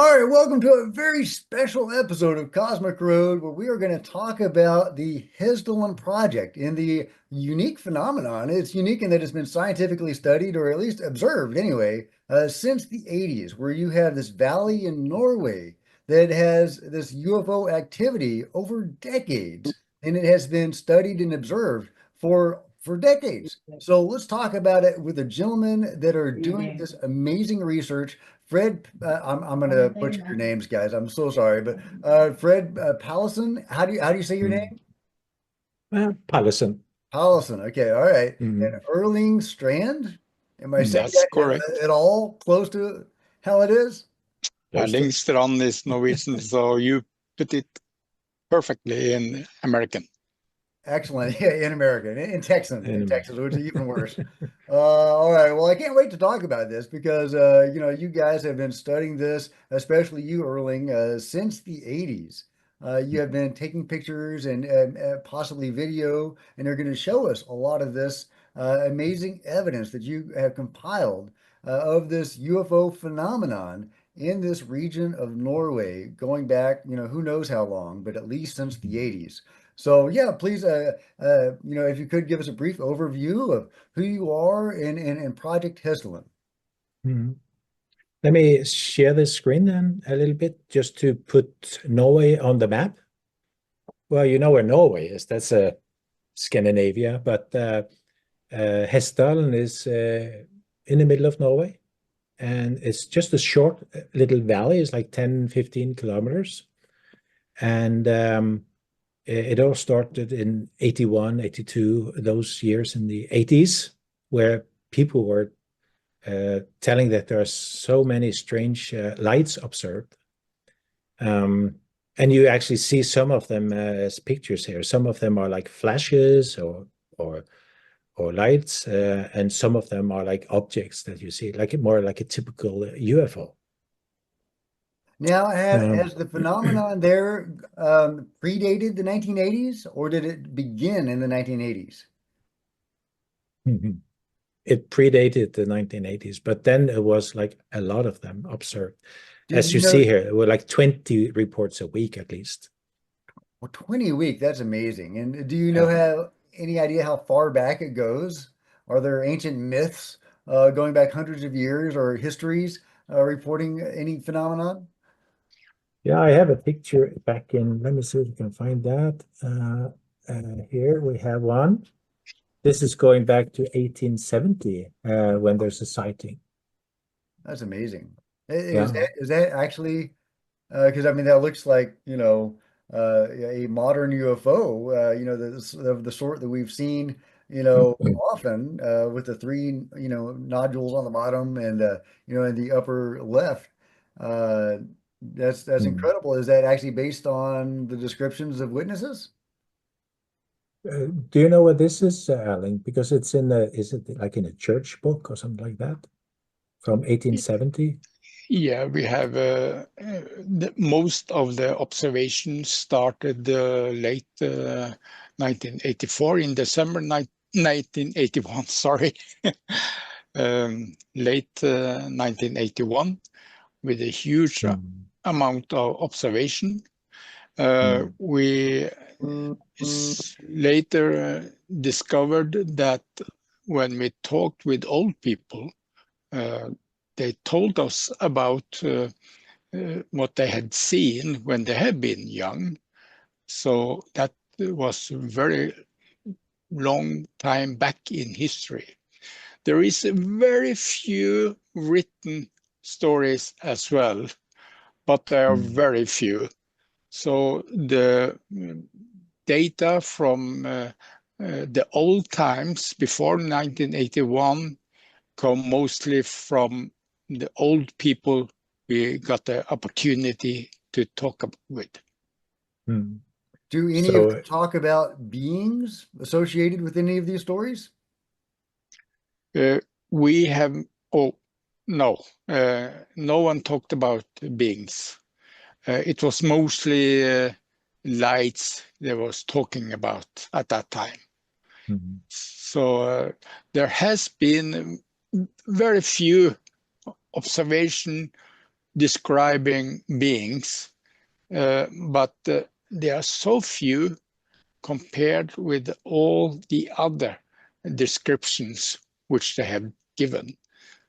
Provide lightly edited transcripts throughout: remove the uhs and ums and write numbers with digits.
All right, welcome to a very special episode of Cosmic Road, where we are going to talk about the Hessdalen project and the unique phenomenon. It's unique in that it's been scientifically studied, or at least observed anyway, since the 80s, where you have this valley in Norway that has this UFO activity over decades, and it has been studied and observed for decades. So let's talk about it with the gentlemen that are doing this amazing research. Fred, I'm going to butcher your names, guys. I'm so sorry, but Fred Pallison, how do you say your Mm. name? Pallesen. Pallison. Okay, all right. And Mm. Erling Strand. Am I saying That's that correct. at all close to how it is? Lingstrand is Norwegian, so you put it perfectly in American. Excellent. Yeah, in America, in Anyway. Texas, which is even worse. All right. Well, I can't wait to talk about this because you guys have been studying this, especially you, Erling, since the 80s. You have been taking pictures and possibly video, and they're going to show us a lot of this amazing evidence that you have compiled of this UFO phenomenon in this region of Norway, going back, who knows how long, but at least since the 80s. So yeah, please, if you could give us a brief overview of who you are in Project Hessdalen. Mhm. Let me share the screen then a little bit just to put Norway on the map. Well, you know where Norway is. That's Scandinavia, but Hessdalen is in the middle of Norway, and it's just a short little valley. It's like 10, 15 kilometers. And it all started in 81, 82, those years in the 80s, where people were telling that there are so many strange lights observed. And you actually see some of them as pictures here. Some of them are like flashes or lights, and some of them are like objects that you see, like more like a typical UFO. Now, Um, has the phenomenon there predated the 1980s, or did it begin in the 1980s? it predated the 1980s, but then it was like a lot of them observed. Did As you you know? see here, there were like 20 reports a week at least. Well, 20 a week, that's amazing. And do you know Yeah. how any idea how far back it goes? Are there ancient myths going back hundreds of years or histories reporting any phenomenon? Yeah, I have a picture back in, let me see if we can find that. Here we have one. This is going back to 1870 when there's a sighting. That's amazing. Yeah. Is that actually because I mean that looks like a modern UFO the sort that we've seen often with the three nodules on the bottom and in the upper left. Uh, that's Mm. incredible. Is that actually based on the descriptions of witnesses? Do you know what this is, Alan? Because it's in the, is it like in a church book or something like that from 1870? Yeah, we have most of the observations started late 1984 in December 1981, sorry. Late 1981 with a huge Mm. amount of observation. Mm. We later discovered that when we talked with old people, uh, they told us about what they had seen when they had been young. So that was a very long time back in history. There is very few written stories as well, but there are Mm. very few. So the data from the old times before 1981 come mostly from the old people we got the opportunity to talk with. Mm. Do any of them So talk about beings associated with any of these stories? Uh, we have, oh, no, no one talked about beings. It was mostly lights they was talking about at that time. mm. So there has been very few observation describing beings, but there are so few compared with all the other descriptions which they have given.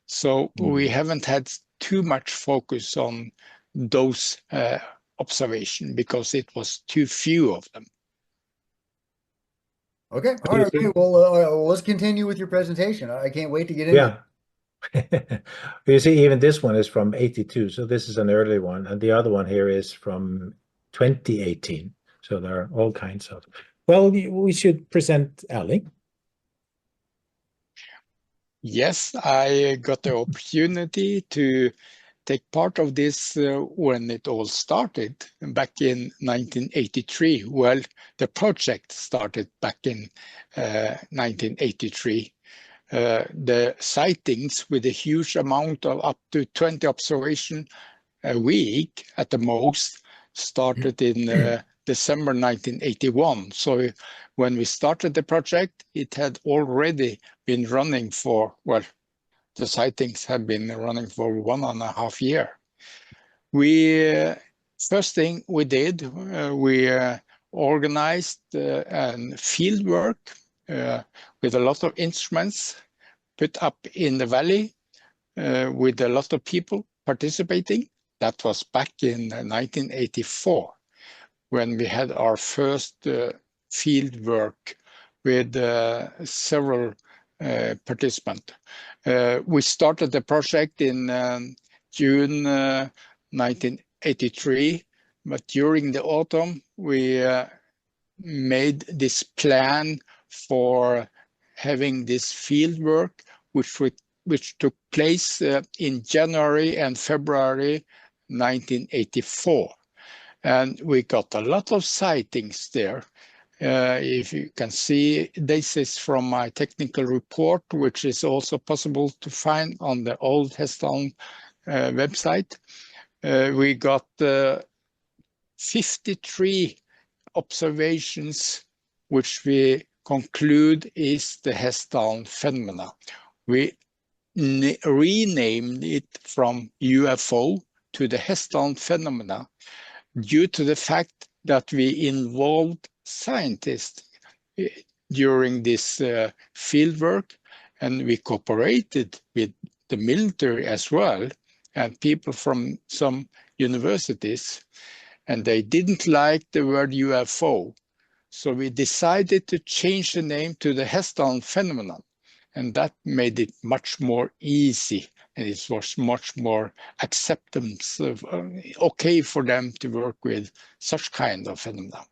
So we haven't had too much focus on those observations because it was too few of them. Okay, all right, great. Well, let's continue with your presentation. I can't wait to get into it. Yeah. You see, even this one is from 82, so this is an early one, and the other one here is from 2018. So there are all kinds of. Well, we should present Erling. Yes, I got the opportunity to take part of this when it all started back in 1983. Well, the project started back in 1983. The sightings with a huge amount of up to 20 observations a week at the most started in December 1981. So when we started the project, it had already been running for, well, the sightings have been running for 1.5 years. First thing we did, we organized field work with a lot of instruments put up in the valley with a lot of people participating. That was back in 1984 when we had our first field work with several participants. We started the project in June 1983, but during the autumn we made this plan for having this field work, which took place in January and February 1984. And we got a lot of sightings there. If you can see, this is from my technical report, which is also possible to find on the old Hessdalen website. We got 53 observations, which we conclude is the Hessdalen phenomena. We renamed it from UFO to the Hessdalen phenomena due to the fact that we involved scientists during this field work, and we cooperated with the military as well and people from some universities, and they didn't like the word UFO. So we decided to change the name to the Hessdalen phenomenon, and that made it much more easy, and it was much more acceptance of okay for them to work with such kind of phenomena.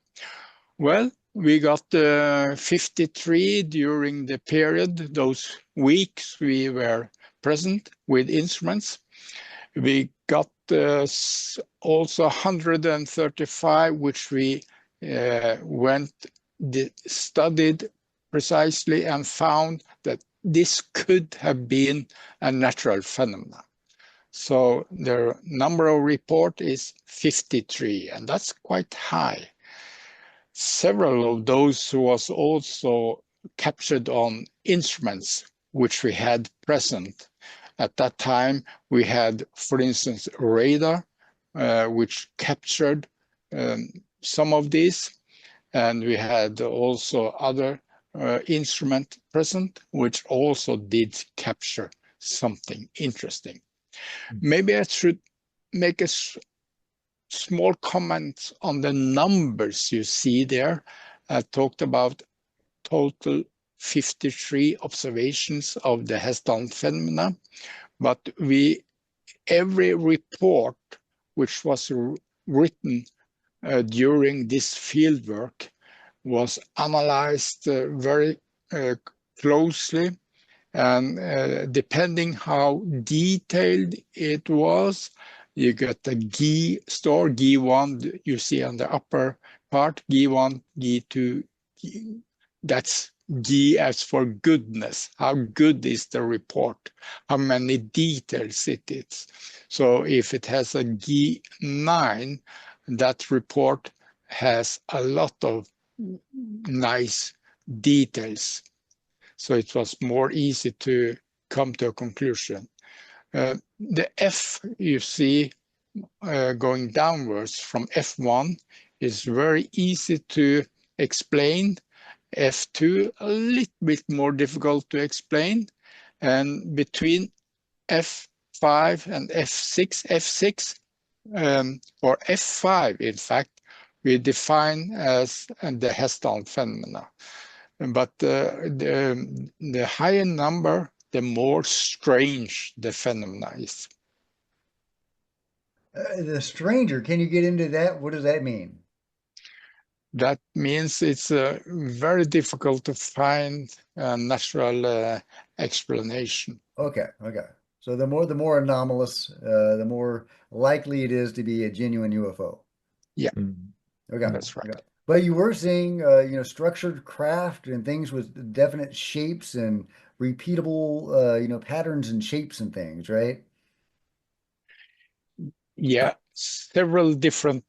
Well, we got 53 during the period, those weeks we were present with instruments. We got also 135, which we studied precisely and found that this could have been a natural phenomenon. So the number of report is 53, and that's quite high. Several of those was also captured on instruments which we had present. At that time, we had, for instance, radar, which captured some of these, and we had also other instrument present, which also did capture something interesting. Maybe I should make a small comment on the numbers you see there. I talked about total 53 observations of the Hessdalen phenomena, but every report which was written during this field work was analyzed very closely, and depending how detailed it was, you get the G star, G1, you see on the upper part, G1, G2, that's G as for goodness. How good is the report? How many details it is? So if it has a G9, that report has a lot of nice details. So it was more easy to come to a conclusion. The F you see going downwards from F1 is very easy to explain. F2 a little bit more difficult to explain, and between F5 and F6, or F5 in fact, we define as the Hessdalen phenomena. But the higher number, the more strange the phenomena is. The stranger, can you get into that? What does that mean? That means it's very difficult to find a natural explanation. Okay, okay. So the more anomalous, the more likely it is to be a genuine UFO. Yeah, Okay, that's right. okay. But you were seeing, structured craft and things with definite shapes and repeatable, patterns and shapes and things, right? Yeah, several different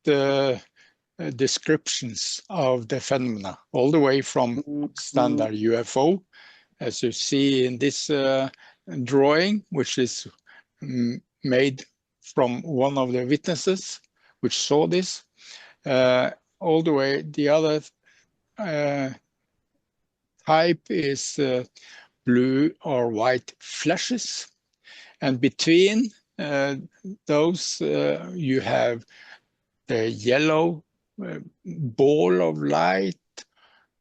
descriptions of the phenomena, all the way from standard UFO, as you see in this drawing, which is made from one of the witnesses which saw this, all the way. The other type is blue or white flashes, and between those you have the yellow ball of light,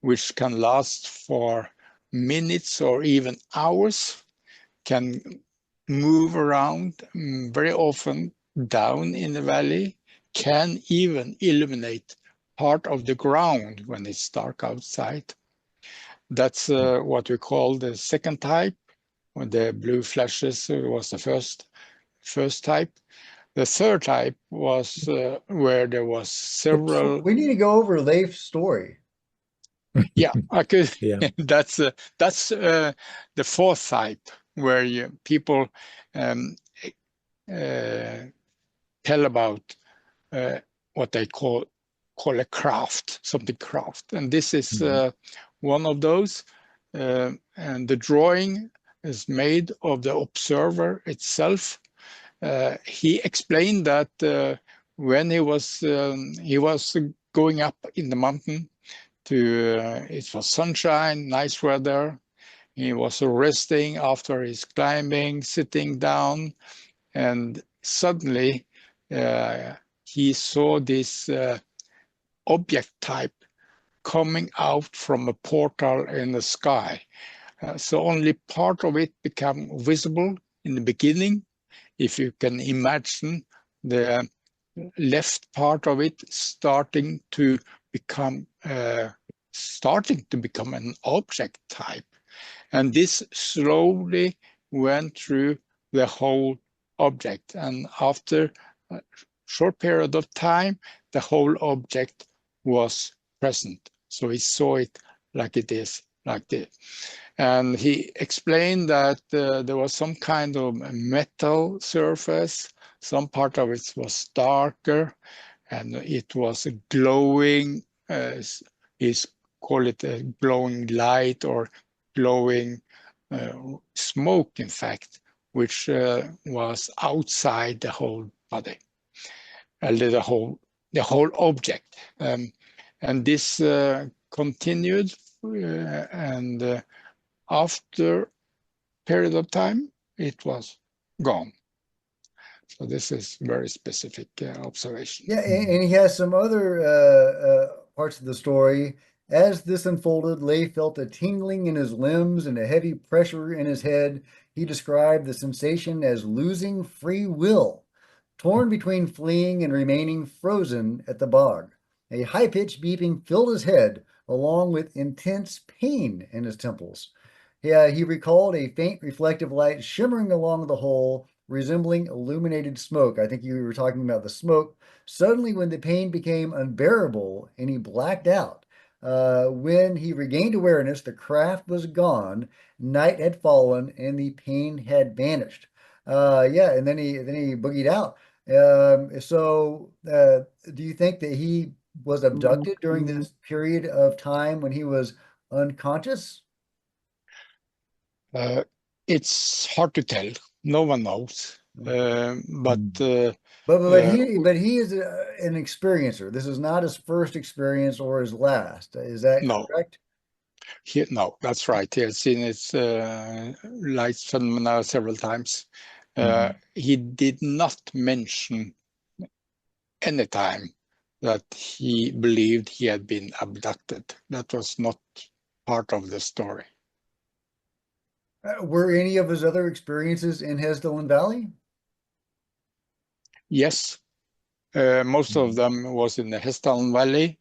which can last for minutes or even hours, can move around very often down in the valley, can even illuminate part of the ground when it's dark outside. That's what we call the second type. When the blue flashes was the first type. The third type was where there was several. We need to go over Leif's story. Yeah, I could. Yeah. That's the fourth type where people tell about what they call a craft, something craft, and this is one of those. And the drawing is made of the observer itself. He explained that when he was going up in the mountain it was sunshine, nice weather. He was resting after his climbing, sitting down, and suddenly he saw this object type coming out from a portal in the sky. So only part of it became visible in the beginning. If you can imagine the left part of it starting to become an object type. And this slowly went through the whole object. And after a short period of time, the whole object was present. So he saw it like it is, like this. And he explained that there was some kind of metal surface. Some part of it was darker, and it was glowing. He's call it a glowing light or glowing smoke, in fact, which was outside the whole body, the whole object. And this continued, and after a period of time, it was gone. So this is very specific observation. Yeah, and he has some other parts of the story. As this unfolded, Leif felt a tingling in his limbs and a heavy pressure in his head. He described the sensation as losing free will, torn between fleeing and remaining frozen at the bog. A high-pitched beeping filled his head, along with intense pain in his temples. Yeah, he recalled a faint reflective light shimmering along the hole, resembling illuminated smoke. I think you were talking about the smoke. Suddenly, when the pain became unbearable and he blacked out, when he regained awareness, the craft was gone, night had fallen, and the pain had vanished. Yeah, and then he boogied out. Do you think that he was abducted during this period of time when he was unconscious? It's hard to tell. No one knows. But But he is an experiencer. This is not his first experience or his last. Is that no, correct? no, that's right. He has seen its light phenomena several times. He did not mention any time that he believed he had been abducted. That was not part of the story. Were any of his other experiences in Hessdalen Valley? Yes, most of them was in the Hessdalen Valley.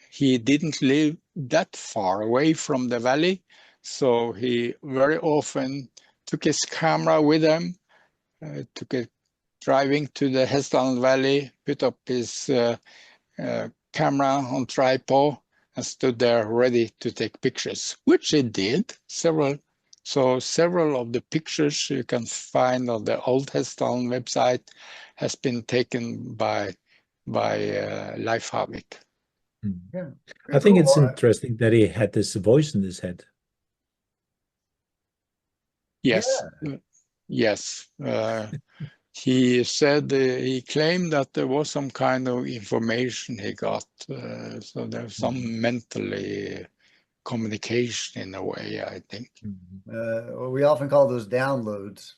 He didn't live that far away from the valley, so he very often took his camera with him, took it driving to the Hessdalen Valley, put up his camera on tripod, and stood there ready to take pictures, which he did several. So several of the pictures you can find on the old Hessdalen website has been taken by Leif Havik. Yeah, I think cool. it's interesting that he had this voice in his head. Yes, yes. He said he claimed that there was some kind of information he got, so there's some mentally communication in a way, I think. We often call those downloads.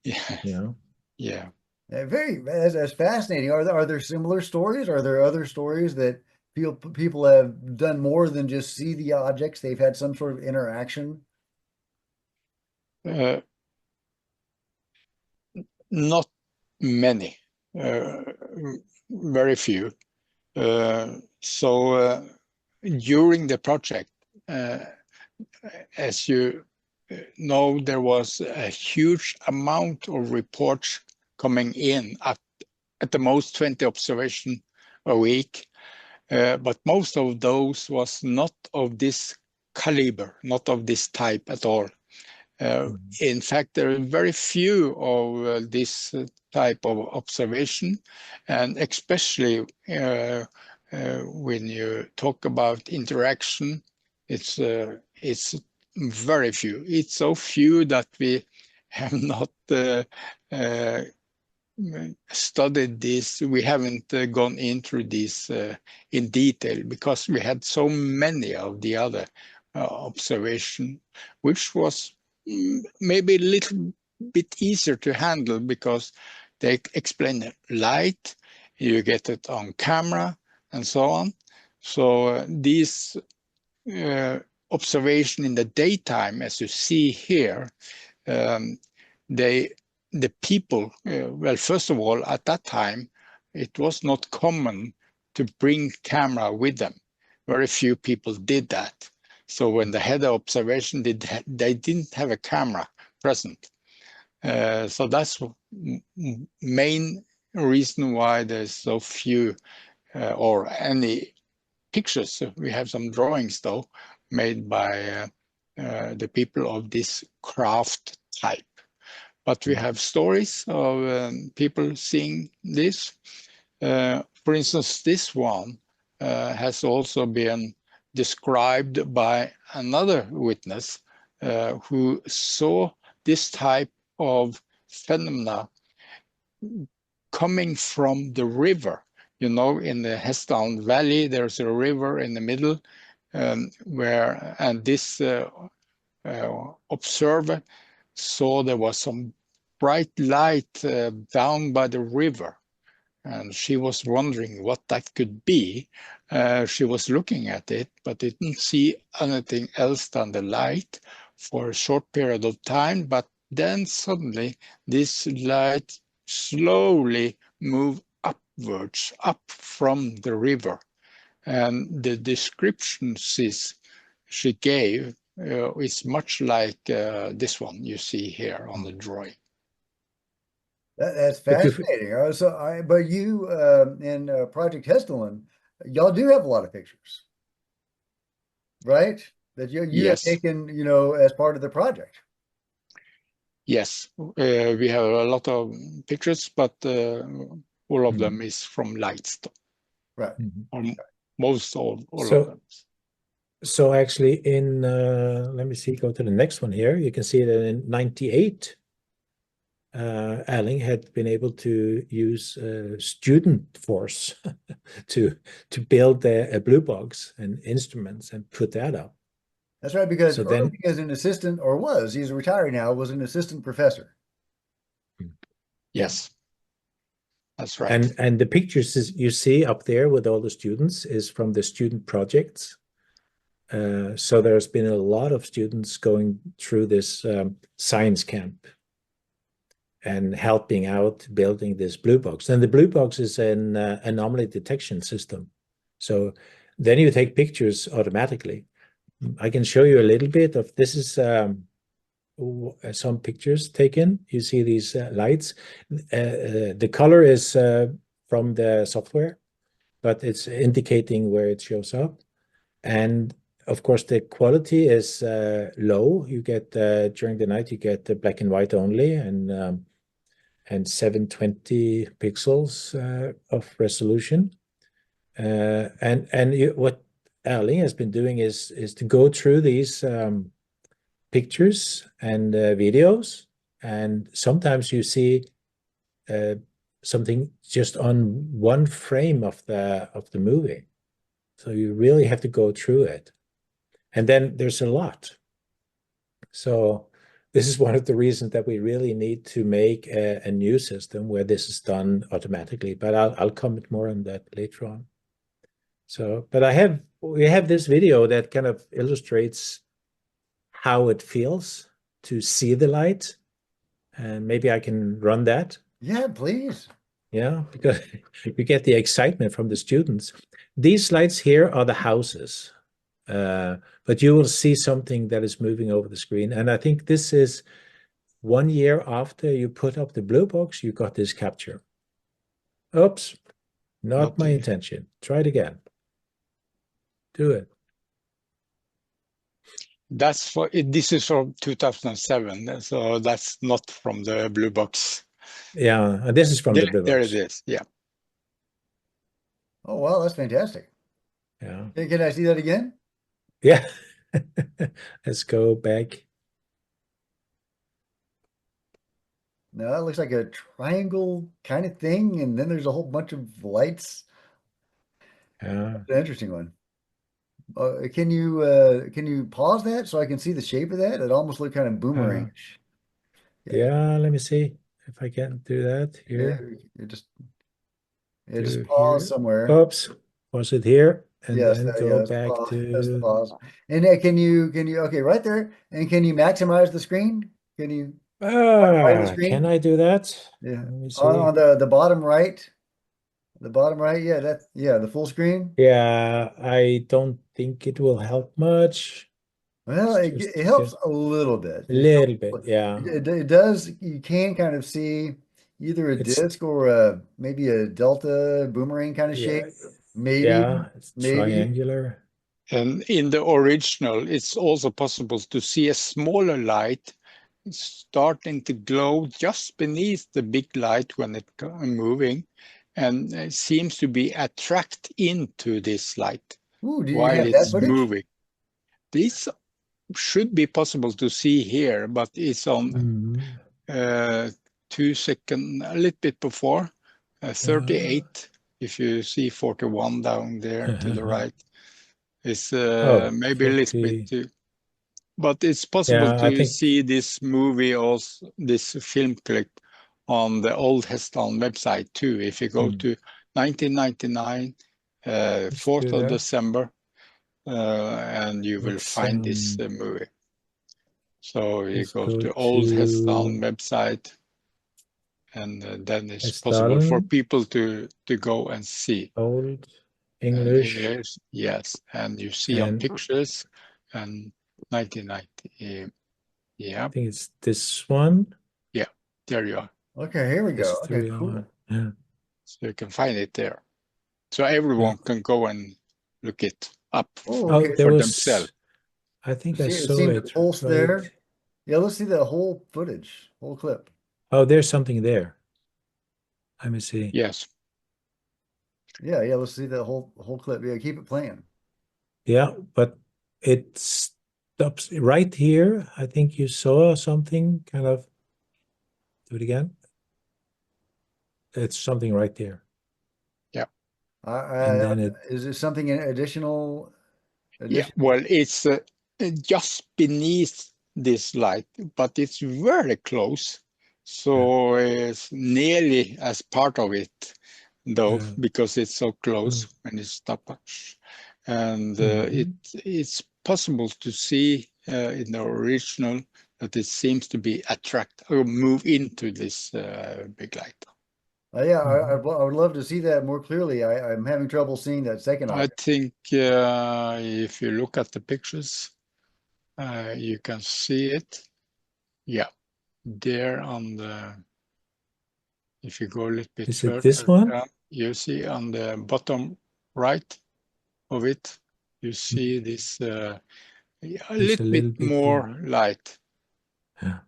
Yeah, Yeah. yeah. That's fascinating. Are there similar stories? Are there other stories that people have done more than just see the objects? They've had some sort of interaction. Not many, very few. So during the project, as you know, there was a huge amount of reports coming in at the most 20 observations a week. But most of those was not of this caliber, not of this type at all. In fact, there are very few of this type of observation, and especially when you talk about interaction, it's very few. It's so few that we have not studied this. We haven't gone into this in detail because we had so many of the other observation, which was maybe a little bit easier to handle because they explain the light, you get it on camera, and so on. So these observation in the daytime, as you see here, the people, well, first of all, at that time, it was not common to bring camera with them. Very few people did that. So when they had the observation, they didn't have a camera present. So that's main reason why there's so few or any pictures. We have some drawings, though, made by the people of this craft type. But we have stories of people seeing this. For instance, this one has also been described by another witness who saw this type of phenomena coming from the river. You know, in the Hessdalen Valley, there's a river in the middle and this observer saw there was some bright light down by the river. And she was wondering what that could be. She was looking at it, but didn't see anything else than the light for a short period of time. But then suddenly this light slowly moved upwards, up from the river. And the descriptions she gave is much like this one you see here on the drawing. That's But fascinating. But you in Project Hessdalen, y'all do have a lot of pictures, right? That you have Yes, taken, as part of the project. yes. We have a lot of pictures, but all of them is from lights, Right. or most all So of them. So actually in, let me see, go to the next one here. You can see that in 98, Erling had been able to use student force to build a blue box and instruments and put that up. That's right, because So then, Irving is an assistant, or was, he's retired now, was an assistant professor. Yes, that's right. and the pictures you see up there with all the students is from the student projects. So there's been a lot of students going through this science camp and helping out building this blue box. And the blue box is an anomaly detection system. So then you take pictures automatically. I can show you a little bit of this is some pictures taken. You see these lights. The color is from the software, but it's indicating where it shows up. And of course, the quality is low. You get during the night, you get the black and white only, and 720 pixels of resolution. What Erling has been doing is to go through these pictures and videos, and sometimes you see something just on one frame of the movie. So you really have to go through it. And then there's a lot. So this is one of the reasons that we really need to make a new system where this is done automatically. But I'll comment more on that later on. So, but we have this video that kind of illustrates how it feels to see the light. And maybe I can run that. Yeah, please. Yeah, because you get the excitement from the students. These lights here are the houses. But you will see something that is moving over the screen. And I think this is 1 year after you put up the blue box, you got this capture. Oops, not my intention. Try it again. Do it. This is from 2007, so that's not from the blue box. Yeah, and this is from the blue box. There it is, yeah. Oh, wow, that's fantastic. Yeah. Can I see that again? Yeah. Let's go back. No, it looks like a triangle kind of thing, and then there's a whole bunch of lights. Yeah. That's an interesting one. Can you pause that so I can see the shape of that? It almost looked kind of boomerangish. Yeah, let me see if I can do that here. Yeah, just pause somewhere. Oops, was it here? And Yes, then go yes, back pause. That's the to. pause. And okay, right there. And can you maximize the screen? Can you right the Can screen? I do that? Yeah. Let me see. On the bottom right. The bottom right, yeah, the full screen. Yeah, I don't think it will help much. Well, It's just it to helps get a little bit. a It little bit. helps. Yeah, It does. You can kind of see either a it's disc or maybe a delta boomerang kind of shape. yeah, Maybe, yeah, it's maybe. triangular. And in the original, it's also possible to see a smaller light starting to glow just beneath the big light when it's moving, and it seems to be attracted into this light Ooh, do you while have that it's footage? moving. This should be possible to see here, but it's on Mm. 2 seconds, a little bit before, 38. If you see 41 down there to the right, it's Oh, maybe a little bit 40. too. But it's possible Yeah, I to think see this movie or this film clip on the old Hessdalen website too. If you go to 1999, let's 4th do of that. December, and you will Let's find this movie. So you let's go go to old Hessdalen to website, and then it's possible for Hessdalen, people to go and see. Old And English, yes, and you see on and pictures, and 1990, I yeah, think it's this one. yeah, there you are. Okay, here we This go. is the Okay, real cool. one. Yeah. So you can find it there. So Yeah. everyone can go and look it up Oh, Oh, okay. there for themselves. was, I think I It saw seemed to it pulse right. there. Yeah, let's see the whole footage, whole clip. Oh, there's something there. Let me see. Yes. Yeah, let's see the whole clip. Yeah, keep it playing. Yeah, but it stops right here. I think you saw something kind of. Do it again. It's something right there. Yeah. And then it Is it something additional? Yeah, well, it's just beneath this light, but it's very close. So it's nearly as part of it, though, because it's so close when it's stopped. And it's possible to see in the original that it seems to be attract or move into this big light. Yeah, I would love to see that more clearly. I'm having trouble seeing that second I object. think if you look at the pictures, you can see it. Yeah, there on the, if you go a little bit is it this further one? down, you see on the bottom right of it, you see this a There's a little bit little bit more here. light. Yeah.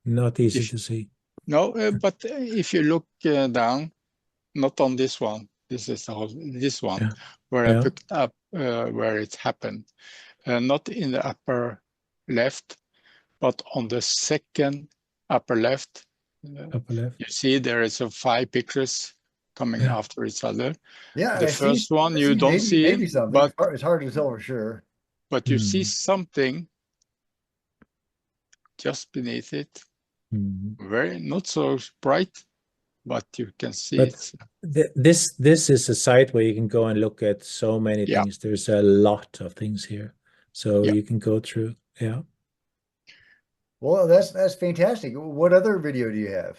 Not easy If to see. no, but if you look down, not on this one, this is the whole, this one, Yeah. where I Yeah. picked up where it happened, not in the upper left, but on the second upper left, Upper left. you see there is 5 pictures coming Yeah. after each other. Yeah, The first one I you see don't see, maybe something. but It's hard to tell for sure. you see something just beneath it. Very not so bright, but you can see But it's this is a site where you can go and look at so many yeah, things. There's a lot of things here, so yeah. you can go through. Yeah. Well, that's fantastic. What other video do you have?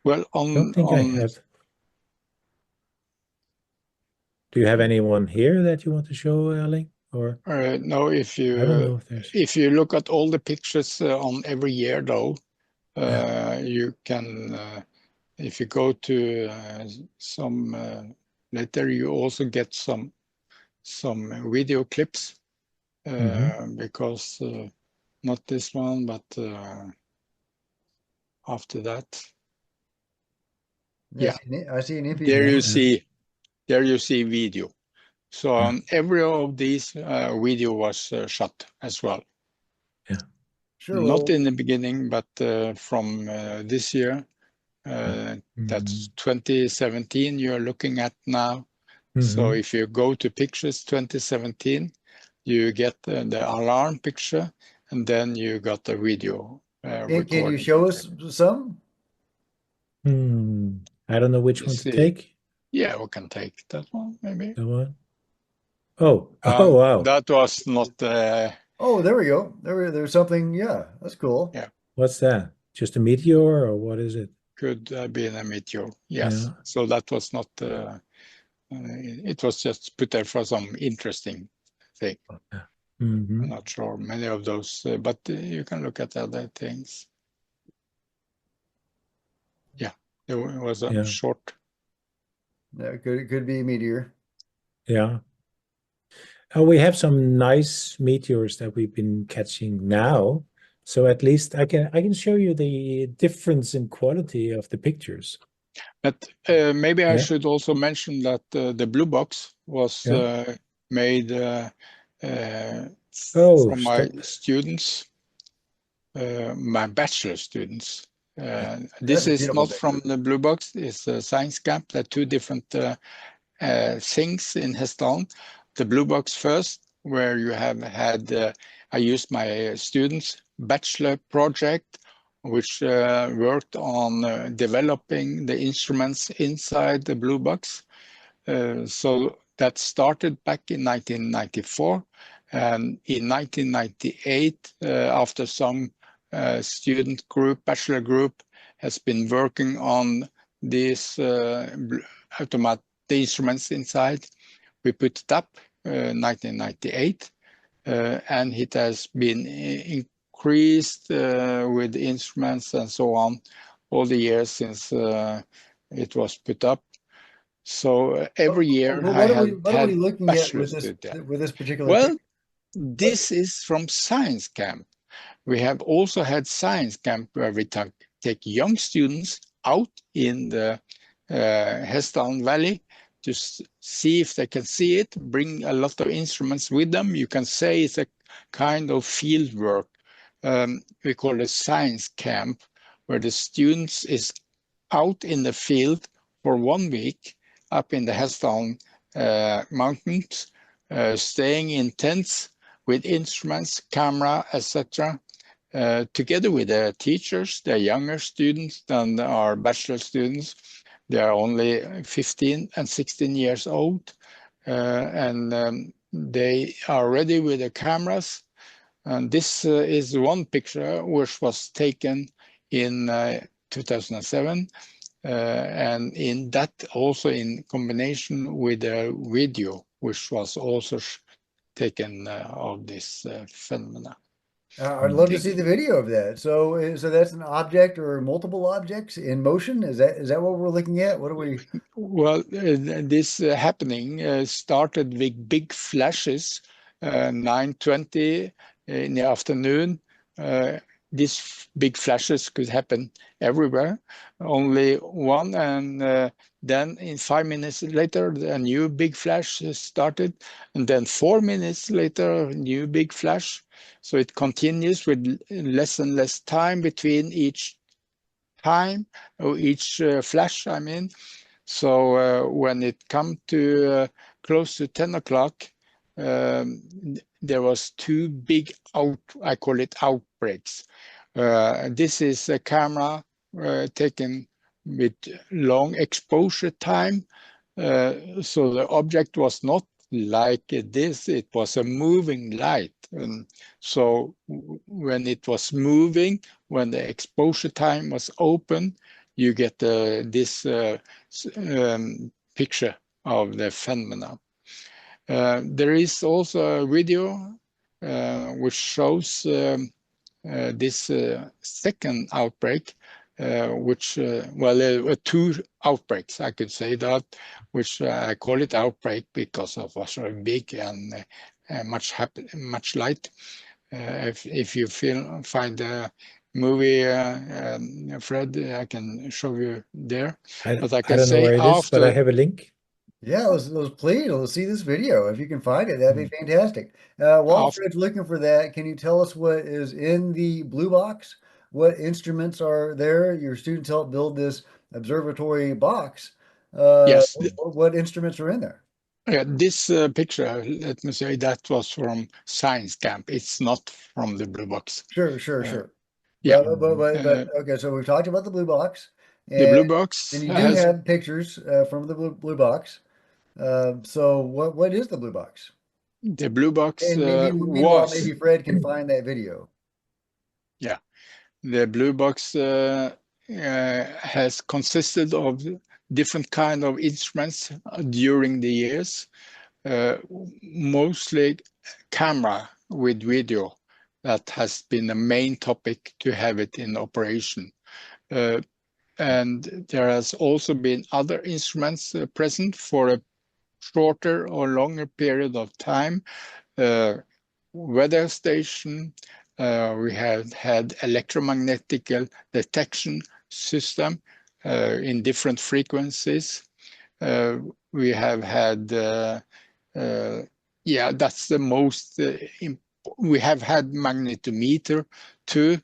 Well, Don't think I have. Do you have anyone here that you want to show, Erling? Or no, I don't know if there's. if you look at all the pictures on every year, though, Yeah. you can if you go to some later, you also get some video clips because not this one, but after that, yeah, I see an image there now. you see video. So on every of these video was shot as well. Yeah. Sure. Not Well, in the beginning, but from this year. That's 2017 you're looking at now. So if you go to pictures 2017, you get the alarm picture, and then you got the video can you recording. show us some? I don't know which You one to see, take. yeah, we can take that one maybe. The one. Oh, wow. That was not. Oh, there we go. There's something. Yeah, that's cool. Yeah, What's that? Just a meteor, or what is it? could be in a meteor. Yes. Yeah. So that was not. It was just put there for some interesting thing. I'm not sure many of those, but you can look at other things. Yeah, there was a short. Yeah, it could be a meteor. Yeah. We have some nice meteors that we've been catching now. So at least I can show you the difference in quality of the pictures. But maybe I should also mention that the blue box was made from my students, my bachelor students. This That's a is beautiful not from picture. the blue box. It's a science camp. There are 2 different things in Hessdalen. The blue box first, where you have had, I used my students' bachelor project, which worked on developing the instruments inside the blue box. So that started back in 1994. And in 1998, after some student group, bachelor group, has been working on these automatic the instruments inside. We put it up 1998, and it has been increased with instruments and so on all the years since it was put up. So every year I had What are we looking at bachelor students. with this particular Well, picture? this is from science camp. We have also had science camp where we take young students out in the Hessdalen Valley to see if they can see it, bring a lot of instruments with them. You can say it's a kind of field work. We call it science camp, where the students is out in the field for 1 week up in the Hessdalen mountains, staying in tents with instruments, camera, etc., together with the teachers. They're younger students than our bachelor students. They are only 15 and 16 years old, and they are ready with the cameras. And this is one picture which was taken in 2007, and in that also in combination with a video which was also taken of this phenomena. I'd love to see the video of that. So that's an object or multiple objects in motion. Is that what we're looking at? What are we? Well, this happening started with big flashes, 9:20 in the afternoon. These big flashes could happen everywhere. Only one, and then in 5 minutes later, a new big flash started, and then 4 minutes later, a new big flash. So it continues with less and less time between each time, or each flash, I mean. So when it come to close to 10 o'clock, there was two big I call it outbreaks. This is a camera taken with long exposure time. So the object was not like this, it was a moving light. And so when it was moving, when the exposure time was open, you get this picture of the phenomena. There is also a video which shows this second outbreak, which, well, there were two outbreaks, I could say that, which I call it outbreak because of was very big and much light. If you find the movie, Fred, I can show you there. But I can don't know say where it is, but I have a link. Yeah, let's see this video. If you can find it, that'd be fantastic. While After, Fred's looking for that, can you tell us what is in the blue box? What instruments are there? Your students helped build this observatory box. yes, What instruments are in there? this picture, let me say, that was from science camp. It's not from the blue box. Sure, Uh, sure. yeah, But okay, so we've talked about the blue box, the and blue box you do has have pictures from the blue box. So what is the blue box? the blue box And meanwhile, was maybe Fred can find that video. yeah, the blue box has consisted of different kind of instruments during the years, mostly camera with video. That has been the main topic to have it in operation. And there has also been other instruments present for a shorter or longer period of time. Weather station, we have had electromagnetic detection system in different frequencies. We have had, yeah, that's the most, we have had magnetometer too,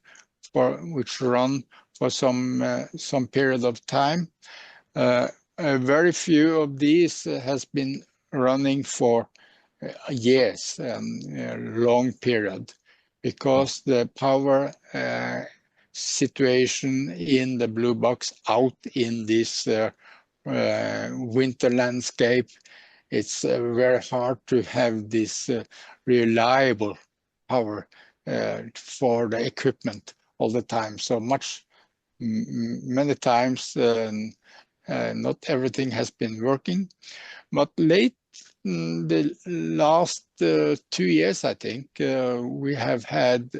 which run for some period of time. Very few of these has been running for years, a long period, because the power situation in the blue box out in this winter landscape, it's very hard to have this reliable power for the equipment all the time. So many times not everything has been working, but late the last 2 years, I think, we have had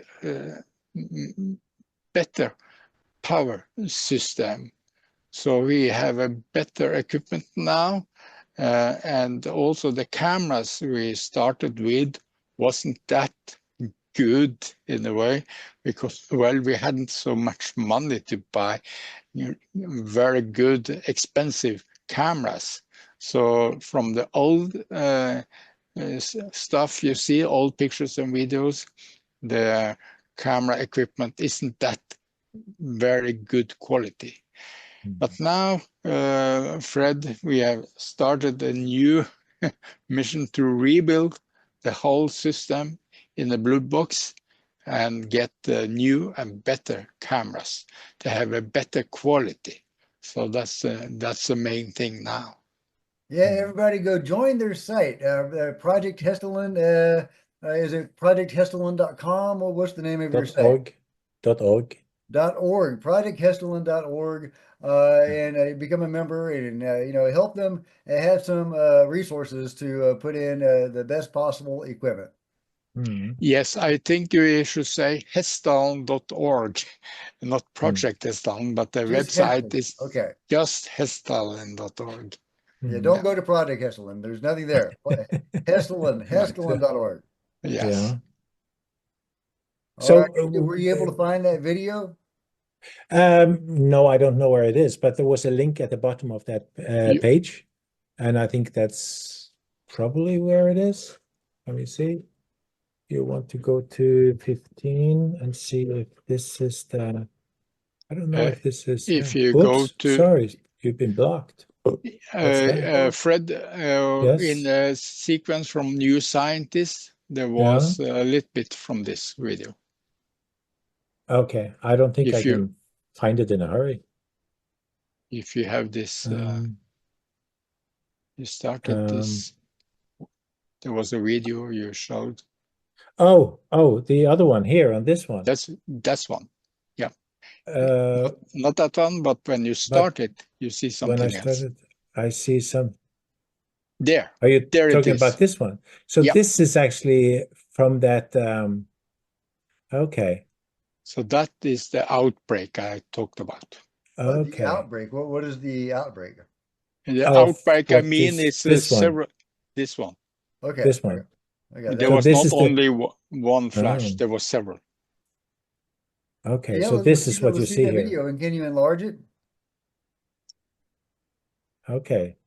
better power system. So we have a better equipment now, and also the cameras we started with wasn't that good in a way, because, well, we hadn't so much money to buy very good, expensive cameras. So from the old stuff you see, old pictures and videos, the camera equipment isn't that very good quality. But now, Fred, we have started a new mission to rebuild the whole system in the blue box and get new and better cameras to have a better quality. So that's the main thing now. Yeah, everybody go join their site. Project Hessdalen, is it projecthessdalen.com or what's the name of your site? .org. .org, projecthessdalen.org, and become a member and help them have some resources to put in the best possible equipment. Yes, I think you should say hessdalen.org, not Project Hessdalen, but the Just website Hessdalen. is Okay. just hessdalen.org. Yeah, don't go to Project Hessdalen. There's nothing there. Hessdalen.org. Yes. Yeah. All So right. Were you able to find that video? no, I don't know where it is, but there was a link at the bottom of that page, and I think that's probably where it is. Let me see. You want to go to 15 and see if this is the, I don't know if this is, if you go oops, to, sorry, you've been blocked. Fred, Yes. in the sequence from New Scientist, there was a little bit from this video. Okay, I don't think If I you- can find it in a hurry. If you have this, you started this, there was a video you showed. Oh, the other one here on this one. That's one. Yeah. Uh, not that one, but when you start it, you see something when I else. started, I see some. There. Are you There it talking is. about this one? So Yeah. this is actually from that. Okay. So that is the outbreak I talked about. The Okay. outbreak. What is the outbreak? And the Of outbreak, I what mean, is is this one? several. This one. Okay. This one. Okay. There So was this not is the- only one flash, Oh. there was several. Okay, Yeah, so this is what you let's see the here. video, and can you enlarge it? Okay.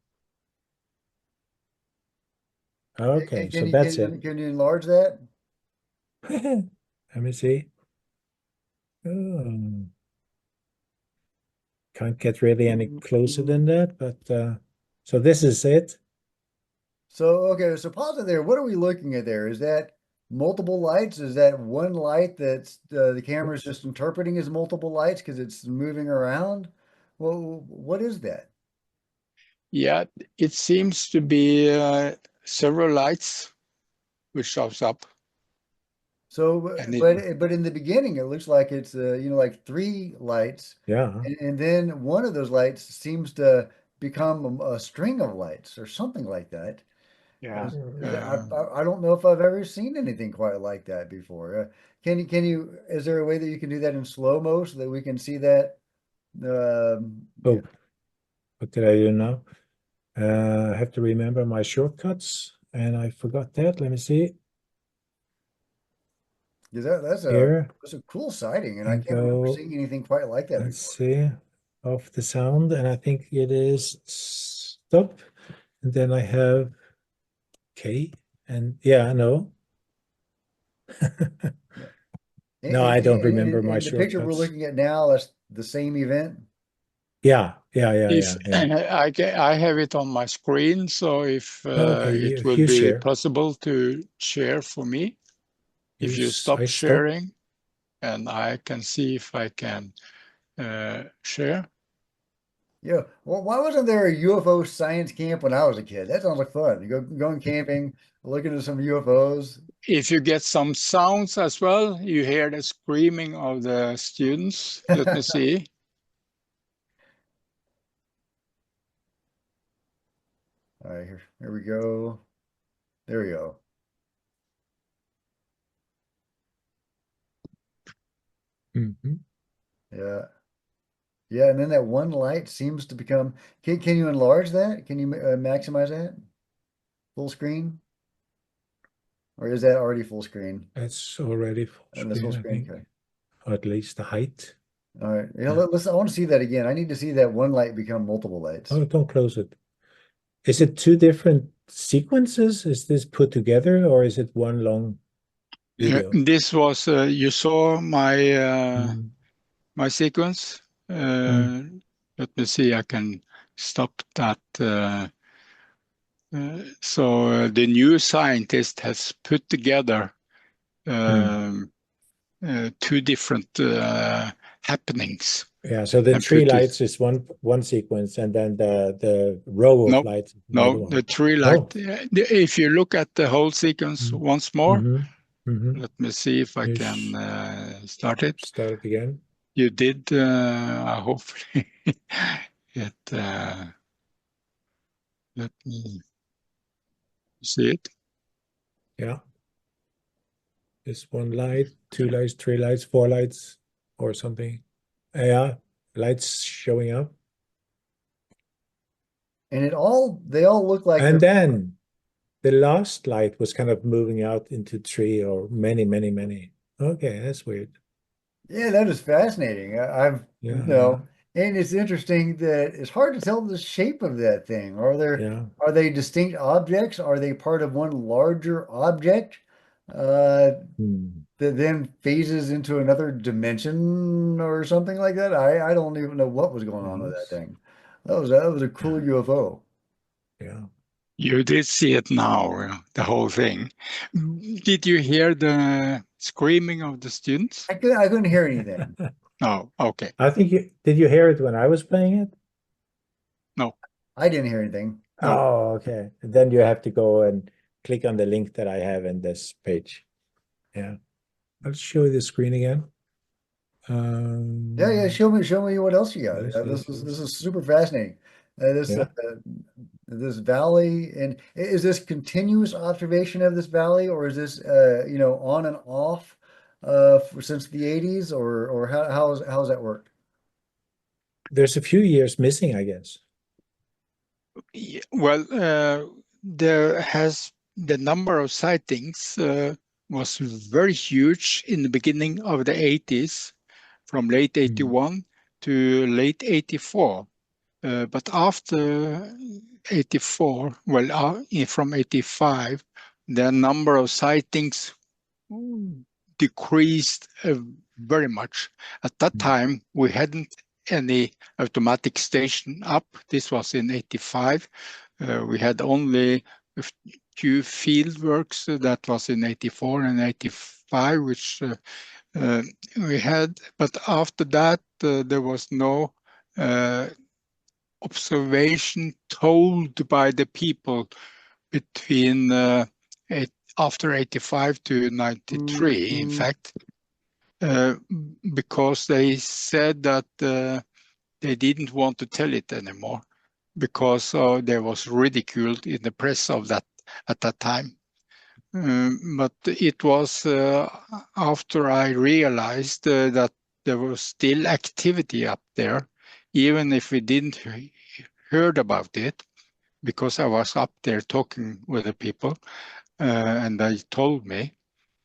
Okay, so that's it. Can you enlarge that? Let me see. Oh. Can't get really any closer than that, but so this is it. So okay, so pause it there. What are we looking at there? Is that multiple lights? Is that one light that's the camera's just interpreting as multiple lights because it's moving around? Well, what is that? Yeah, it seems to be several lights which shows up. So, And but in the beginning, it looks like it's like three lights, Yeah. and then one of those lights seems to become a string of lights or something like that. Yeah. I don't know if I've ever seen anything quite like that before. Can you, is there a way that you can do that in slow-mo so that we can see that? Oh, what did I do now? I have to remember my shortcuts, and I forgot that. Let me see. That's Here. a cool sighting, and I And can't remember go, seeing anything quite like that let's before. see, off the sound, and I think it is stop. And then I have K, and yeah, no. No, I don't remember my And the picture we're shortcuts. looking at now, that's the same event. Yeah. I have it on my screen, so if Okay, it would you be share. possible to share for me, if you stop I sharing, and I can see if I can share. Yeah. Well, why wasn't there a UFO science camp when I was a kid? That sounds like fun. You going camping, looking at some UFOs. If you get some sounds as well, you hear the screaming of the students. Let me see. All right, here we go. There we go. Yeah. Yeah, and then that one light seems to become, can you enlarge that? Can you maximize that? Full screen? Or is that already full screen? It's already full And that's full screen, I screen, think. okay. Or at least the height. All right. Yeah, I want to see that again. I need to see that one light become multiple lights. Oh, don't close it. Is it two different sequences? Is this put together, or is it one long video? This was you saw Mm, my sequence. mm, Let me see. I can stop that. So the new scientist has put together mm. two different happenings Yeah, so the and three put it. lights is one sequence, and then the row of No, lights is another no, the one. tree light. No. If you look at the whole sequence Mm, once more, mm-hmm, mm-hmm. let me see if I You can start it. start it again. You did, hopefully, it. Let me see it. Yeah, it's one light, two lights, three lights, four lights, or something. Yeah, lights showing up. And they all look like And they're, then the last light was kind of moving out into three or many, many, many. Okay, that's weird. yeah, that is fascinating. Yeah, yeah, And it's interesting that it's hard to tell the shape of that thing. yeah. Are they distinct objects? Are they part of one larger object uh, Hmm. that then phases into another dimension or something like that? I don't even know what was going on with that Yes. thing. That was a cool Yeah, UFO. yeah. You did see it now, the whole thing. Did you hear the screaming of the students? I couldn't hear anything. Oh, okay. I think did you hear it when I was playing it? No, I didn't hear anything. no. Oh, okay. Then you have to go and click on the link that I have in this page. Yeah. I'll show you the screen again. Yeah, yeah. Um, Show me what else you got. This yes. is super fascinating. Yeah. This valley, and is this continuous observation of this valley, or is this on and off since the 80s, or how's that work? There's a few years missing, I guess. Well, the number of sightings was very huge in the beginning of the 80s, from late Mm, 81 to late 84. But after 84, well, from 85, the number of sightings decreased very much. At that mm, time, we hadn't any automatic station up. This was in 85. We had only a few field works that was in 84 and 85, which we had. But after that, there was no uh, observation told by the people between after 85 to 93, in fact, uh, because they said that they didn't want to tell it anymore because there was ridiculed in the press of that at that time. But it was after I realized that there was still activity up there, even if we didn't heard about it, because I was up there talking with the people, and they told me.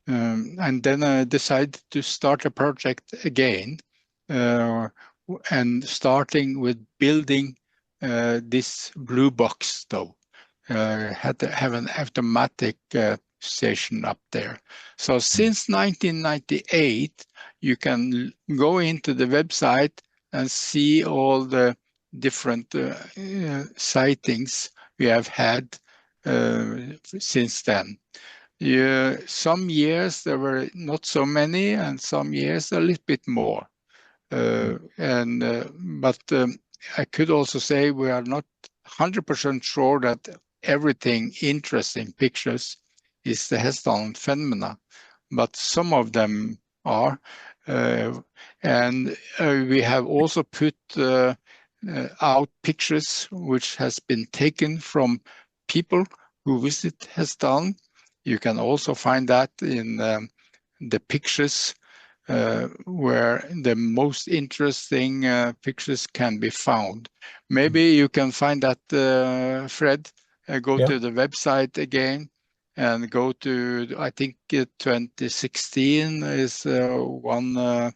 And then I decided to start a project again, uh, and starting with building this blue box, though. Had to have an automatic station up there. So mm, since 1998, you can go into the website and see all the different sightings we have had since then. Yeah, some years there were not so many, and some years a little bit more. mm, But I could also say we are not 100% sure that everything interesting pictures is the Hessdalen phenomena, but some of them are. Uh, and we have also put out pictures which has been taken from people who visit Hessdalen. You can also find that in the pictures where the most interesting pictures can be found. mm. Maybe you can find that, Fred. Go Yeah. to the website again and go to, I think 2016 is one. Uh,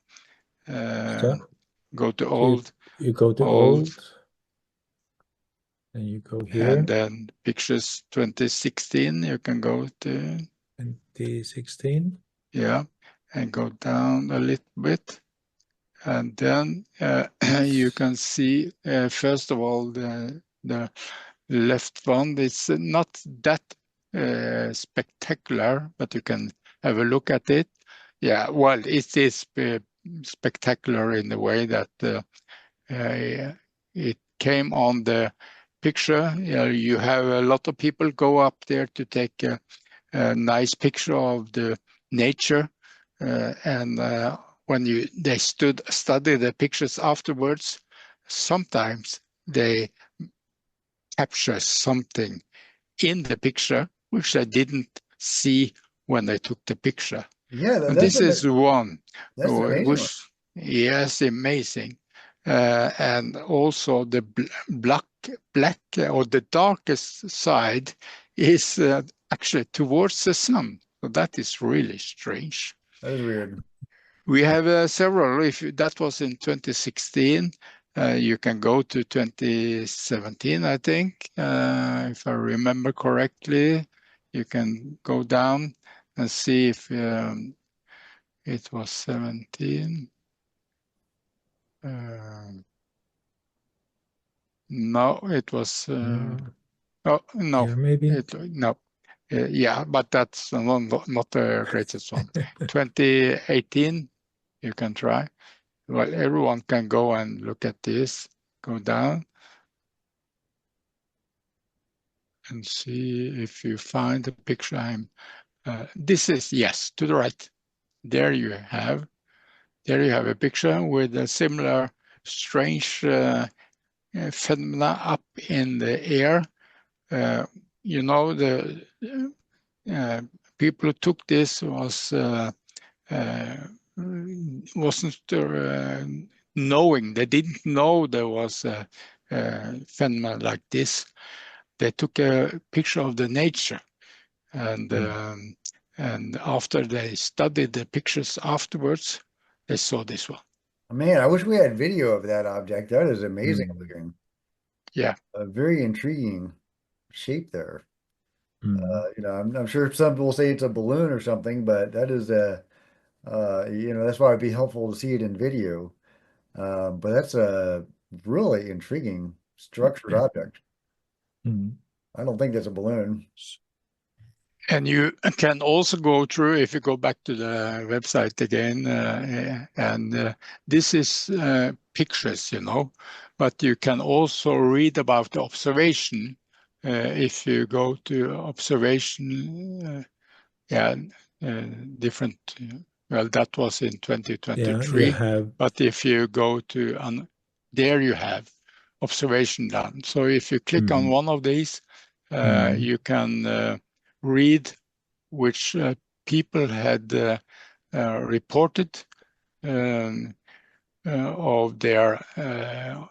So go to you old, you go to old. old. And you go And here, then pictures 2016, you can go to, 2016. yeah, and go down a little bit. And then you can see, first of all, the left one is not that spectacular, but you can have a look at it. Yeah, well, it is spectacular in the way that it came on the picture. You have a lot of people go up there to take a nice picture of the nature, and when they study the pictures afterwards, sometimes they capture something in the picture which they didn't see when they took the picture. Yeah, And that's this is one that's an amazing one. which, yes, amazing. And also the black or the darkest side is actually towards the sun. So that is really strange. That is weird. We have several. If that was in 2016, you can go to 2017, I think, if I remember correctly. You can go down and see if it was 17. No, it was. Oh no, Here maybe. no. Yeah, but that's not the greatest one. 2018, you can try. Well, everyone can go and look at this. Go down and see if you find the picture. This is, yes, to the right. There you have a picture with a similar strange phenomena up in the air. You know, the people who took this wasn't knowing. They didn't know there was a phenomenon like this. They took a picture of the nature, and after they studied the pictures afterwards, they saw this one. Man, I wish we had video of that object. That is amazing looking. Yeah. A very intriguing shape there. Mm. I'm sure some people say it's a balloon or something, but that is that's why it'd be helpful to see it in video. But that's a really intriguing structured object. Mm. I don't think that's a balloon. And you can also go through, if you go back to the website again, and this is pictures, but you can also read about the observation. If you go to observation, different, well, that was in Yeah, you 2023, have. but if you go to, there you have observation done. So if you click on one of these, you can read which people had reported of their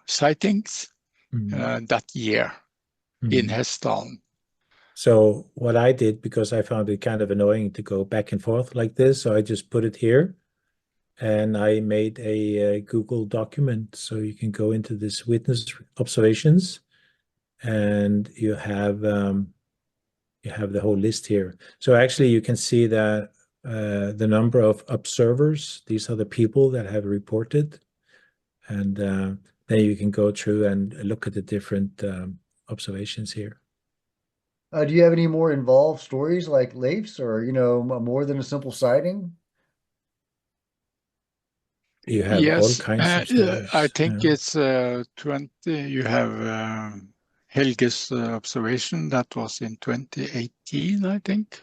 sightings that year in Hessdalen. So what I did, because I found it kind of annoying to go back and forth like this, so I just put it here, and I made a Google document. So you can go into this witness observations, and you have the whole list here. So actually, you can see that the number of observers. These are the people that have reported, and then you can go through and look at the different observations here. Do you have any more involved stories like Leif's or, more than a simple sighting? You have all Yes, kinds of I stories. think it's 20. You have Helge's observation that was in 2018, I think.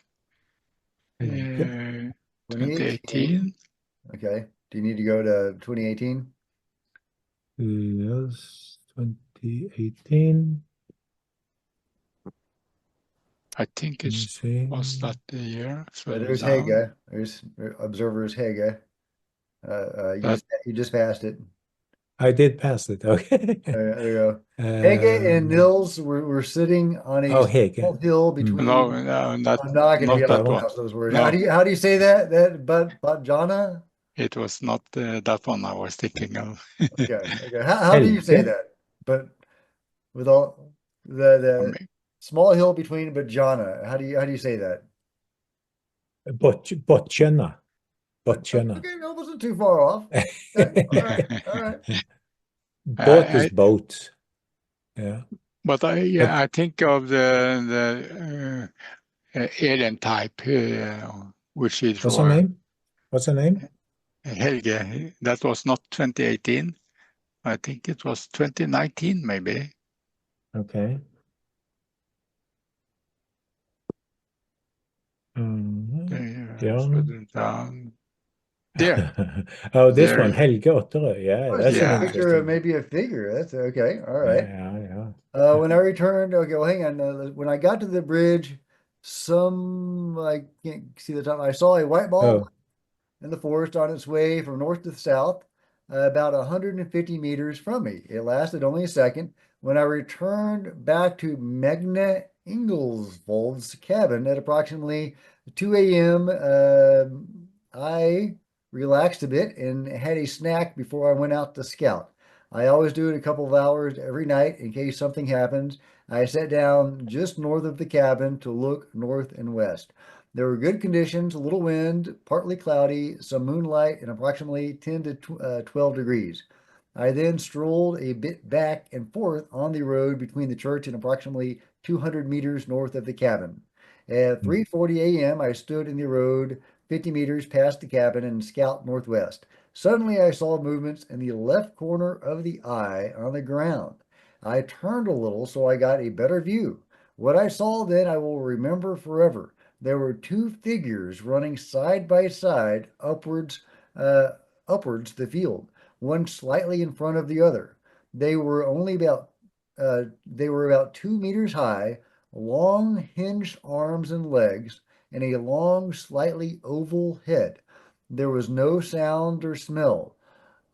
Yep. 2018. 2018. Okay. Do you need to go to 2018? Yes, 2018. I think Let it me see. was that the year further There's down. Hege. There's observers Hege. That You just passed it. I did pass it. Okay. There you go. Hege and Nils were sitting on a Oh, Hege. small hill no, between. I'm not going to be not able to that one. pronounce those words. No, How do you say that? But Jana? it was not that one I was thinking of. Okay. Okay. How do you say Helge. that? But with all I the mean, small hill between Bajana. How do you say that? Botjana. Botjana. Okay, no, it wasn't too far off. Okay, all right, all right. Boat is I, boat. Yeah. but But I think of the alien type, which is what's her for name? What's her name? Helge. That was not 2018. I think it was 2019, maybe. Okay. So Yeah. there, Oh, this one, there. Helge Otterø. Yeah, Oh, I that's see a an Yeah. picture of interesting. maybe a figure. That's okay. All right. Yeah, yeah. When I returned, okay, well, hang on. When I got to the bridge, I can't see the top. I saw a white ball Oh, in the forest on its way from north to south, about 150 meters from me. It lasted only a second. When I returned back to Magna Ingalsvold's cabin at approximately 2 a.m., I relaxed a bit and had a snack before I went out to scout. I always do it a couple of hours every night in case something happens. I sat down just north of the cabin to look north and west. There were good conditions, a little wind, partly cloudy, some moonlight, and approximately 10 to 12 degrees. I then strolled a bit back and forth on the road between the church and approximately 200 meters north of the cabin. At hmm. 3:40 a.m., I stood in the road 50 meters past the cabin and scout northwest. Suddenly, I saw movements in the left corner of the eye on the ground. I turned a little so I got a better view. What I saw then I will remember forever. There were two figures running side by side uh, upwards the field, one slightly in front of the other. They were only about they were about 2 meters high, long hinged arms and legs, and a long, slightly oval head. There was no sound or smell.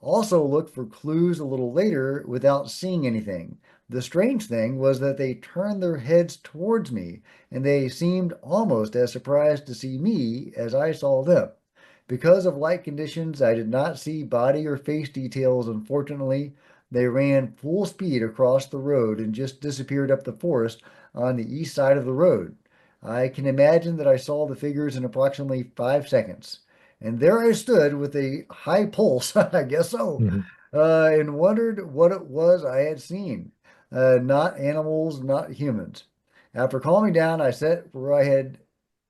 Also looked for clues a little later without seeing anything. The strange thing was that they turned their heads towards me, and they seemed almost as surprised to see me as I saw them. Because of light conditions, I did not see body or face details, unfortunately. They ran full speed across the road and just disappeared up the forest on the east side of the road. I can imagine that I saw the figures in approximately 5 seconds. And there I stood with a high pulse, I guess so, Mhm. and wondered what it was I had seen. Not animals, not humans. After calming down, I sat where I had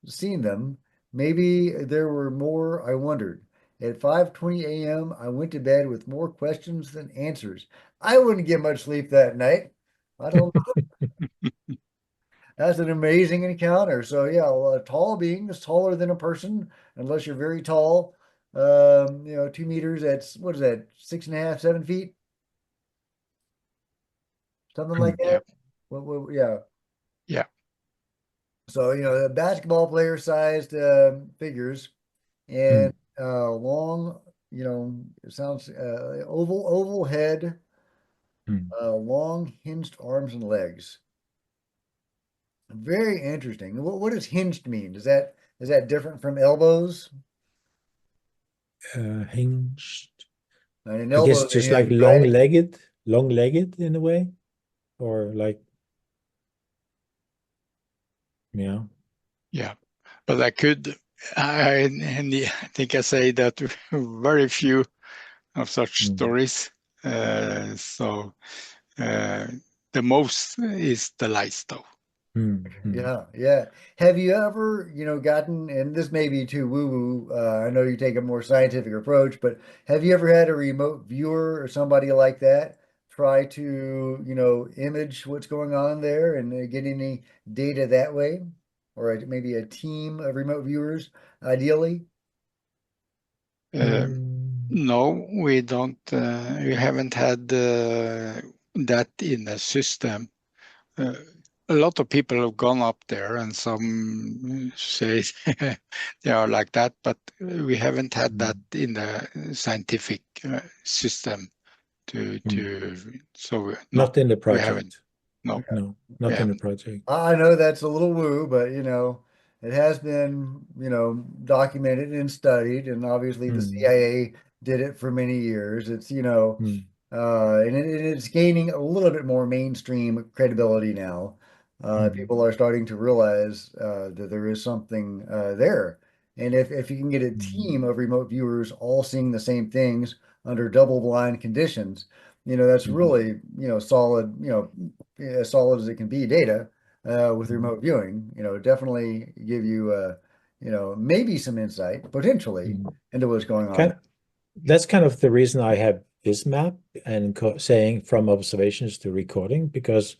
seen them. Maybe there were more, I wondered. At 5:20 a.m., I went to bed with more questions than answers. I wouldn't get much sleep that night. I don't know. That's an amazing encounter. So yeah, well, a tall being is taller than a person, unless you're very tall. 2 meters, that's what is that, 6.5, 7 feet, something like Yeah, that. Yeah. yeah. So, the basketball player sized figures Hmm. and long, it sounds oval head, Hmm. long hinged arms and legs. Very interesting. What does hinged mean? Is that different from elbows? Hinged. An I elbow guess is a just like hinge, right? long-legged in a way, or like, yeah. Yeah, but I think I say that very few of such Hmm. stories. So uh, the most is the lights, though. Hmm. Hmm. Yeah, yeah. Have you ever, gotten, and this may be too woo-woo, I know you take a more scientific approach, but have you ever had a remote viewer or somebody like that try to, image what's going on there and get any data that way? Or maybe a team of remote viewers, ideally? Um, Hmm. no, we don't. We haven't had that in a system. Uh, a lot of people have gone up there, and some say they are like that, but we haven't had that Hmm. in the scientific system. Hmm. So no, Not in the we haven't. project. No, No, we not in the haven't. project. I know that's a little woo, but it has been, documented and studied, and obviously the Hmm. CIA did it for many years. It's, Hmm. It's gaining a little bit more mainstream credibility now. Mhm. People are starting to realize that there is something there. And if you can get a Mhm. team of remote viewers all seeing the same things under double blind conditions, that's Mhm. really, solid, as solid as it can be data with Mhm. remote viewing, definitely give you, maybe some insight potentially Mhm. into what's going on. Kind That's kind of the reason I have this map and saying from observations to recording, because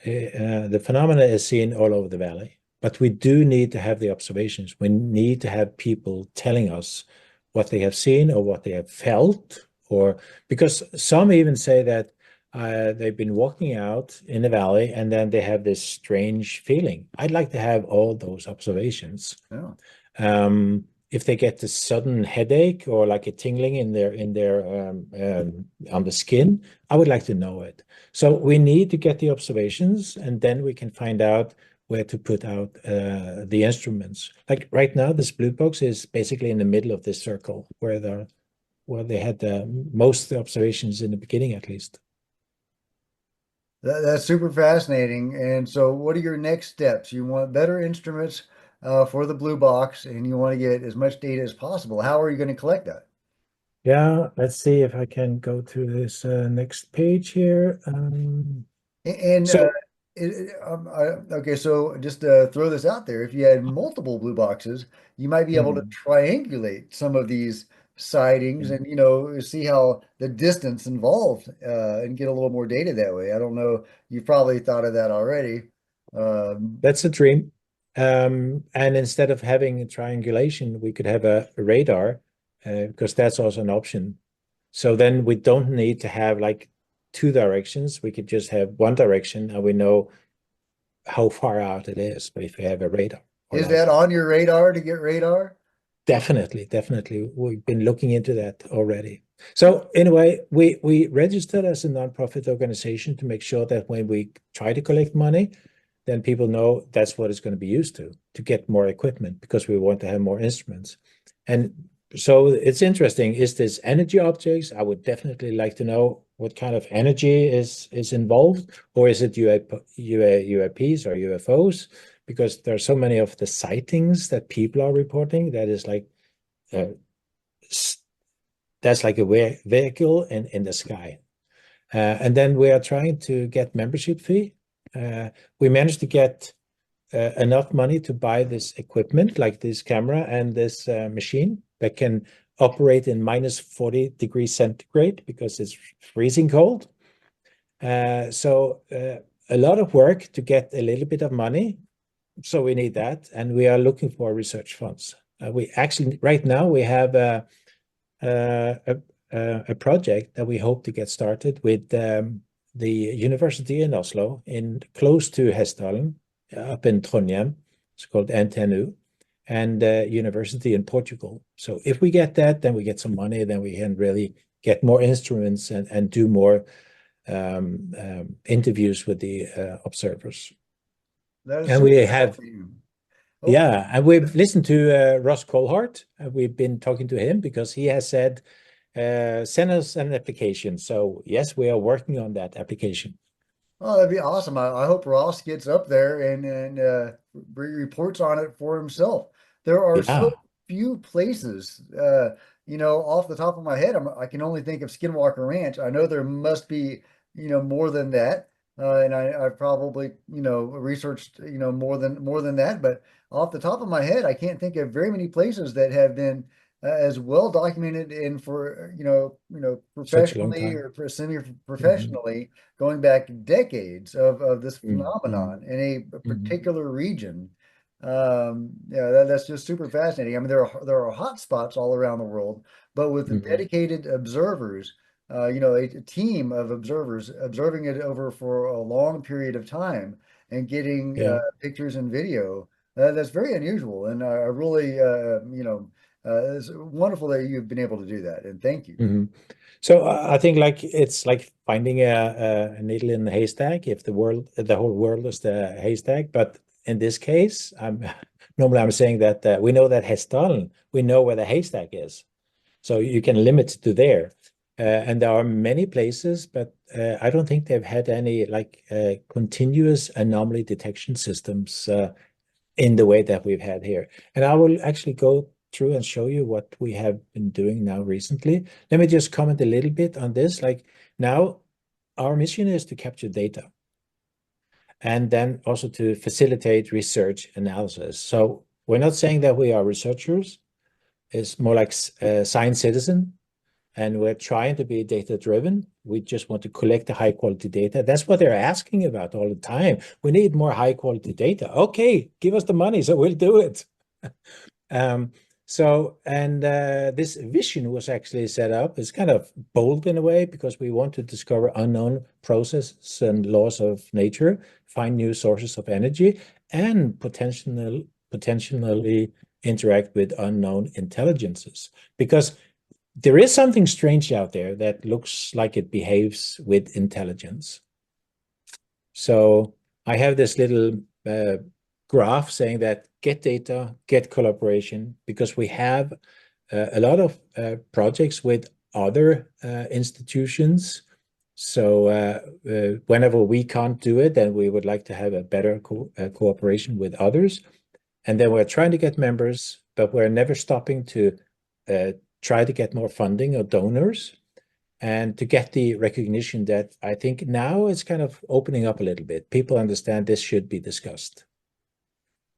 the phenomena is seen all over the valley. But we do need to have the observations. We need to have people telling us what they have seen or what they have felt, or because some even say that they've been walking out in the valley and then they have this strange feeling. I'd like to have all those observations. Yeah. If they get a sudden headache or like a tingling in their on the skin, I would like to know it. So we need to get the observations, and then we can find out where to put out the instruments. Like right now, this blue box is basically in the middle of this circle where they had most of the observations in the beginning, at least. That's super fascinating. And so, what are your next steps? You want better instruments for the blue box, and you want to get as much data as possible. How are you going to collect that? Yeah, let's see if I can go to this next page here. And So. okay, so just throw this out there. If you had multiple blue boxes, you might be able to Mhm. triangulate some of these sightings Yeah. and, see how the distance involved and get a little more data that way. I don't know. You've probably thought of that already. Um, That's a dream. And instead of having a triangulation, we could have a radar, because that's also an option. So then we don't need to have like two directions. We could just have one direction and we know how far out it is. But if we have a radar, or is that like on your radar to get radar? definitely, definitely, we've been looking into that already. So anyway, we registered as a nonprofit organization to make sure that when we try to collect money, then people know that's what it's going to be used to get more equipment, because we want to have more instruments. And so it's interesting. Is this energy objects? I would definitely like to know what kind of energy is involved, or is it UAPs or UFOs? Because there are so many of the sightings that people are reporting that is like uh, that's like a vehicle in the sky. And then we are trying to get membership fee. We managed to get enough money to buy this equipment, like this camera and this machine that can operate in minus 40 degrees centigrade because it's freezing cold. So a lot of work to get a little bit of money. So we need that, and we are looking for research funds. We actually right now we have a, a project that we hope to get started with the university in Oslo, in close to Hessdalen, up in Trondheim. It's called NTNU, and university in Portugal. So if we get that, then we get some money, then we can really get more instruments and do more interviews with the observers. That is And we super have fascinating. Oh, Yeah, and we've listened to Ross Colhart. We've been talking to him because he has said, send us an application. So yes, we are working on that application. oh, that'd be awesome. I hope Ross gets up there and reports on it for himself. There are so Yeah, few places, off the top of my head, I can only think of Skinwalker Ranch. I know there must be, more than that. And I've probably, researched, more than that. But off the top of my head, I can't think of very many places that have been as well documented and for, such a long professionally time. or Hmm. semi-professionally going back decades of this Hmm. phenomenon in a Hmm. particular region. Yeah, that's just super fascinating. I mean, there are hot spots all around the world, but with Hmm. dedicated observers, a team of observers observing it over for a long period of time and getting Yeah. pictures and video. That's very unusual, and I really, it's wonderful that you've been able to do that, and thank you. Hmm. So I think like it's like finding a needle in a haystack. If the whole world is the haystack, but in this case, normally I'm saying that we know that Hessdalen, we know where the haystack is. So you can limit to there. And there are many places, but I don't think they've had any like continuous anomaly detection systems in the way that we've had here. And I will actually go through and show you what we have been doing now recently. Let me just comment a little bit on this. Like now, our mission is to capture data and then also to facilitate research analysis. So we're not saying that we are researchers. It's more like a science citizen, and we're trying to be data-driven. We just want to collect the high-quality data. That's what they're asking about all the time. We need more high-quality data. Okay, give us the money, so we'll do it. This vision was actually set up. It's kind of bold in a way because we want to discover unknown processes and laws of nature, find new sources of energy, and potentially interact with unknown intelligences. Because there is something strange out there that looks like it behaves with intelligence. So I have this little graph saying that get data, get collaboration, because we have a lot of projects with other institutions. So whenever we can't do it, then we would like to have a better cooperation with others. And then we're trying to get members, but we're never stopping to try to get more funding or donors and to get the recognition that I think now it's kind of opening up a little bit. People understand this should be discussed.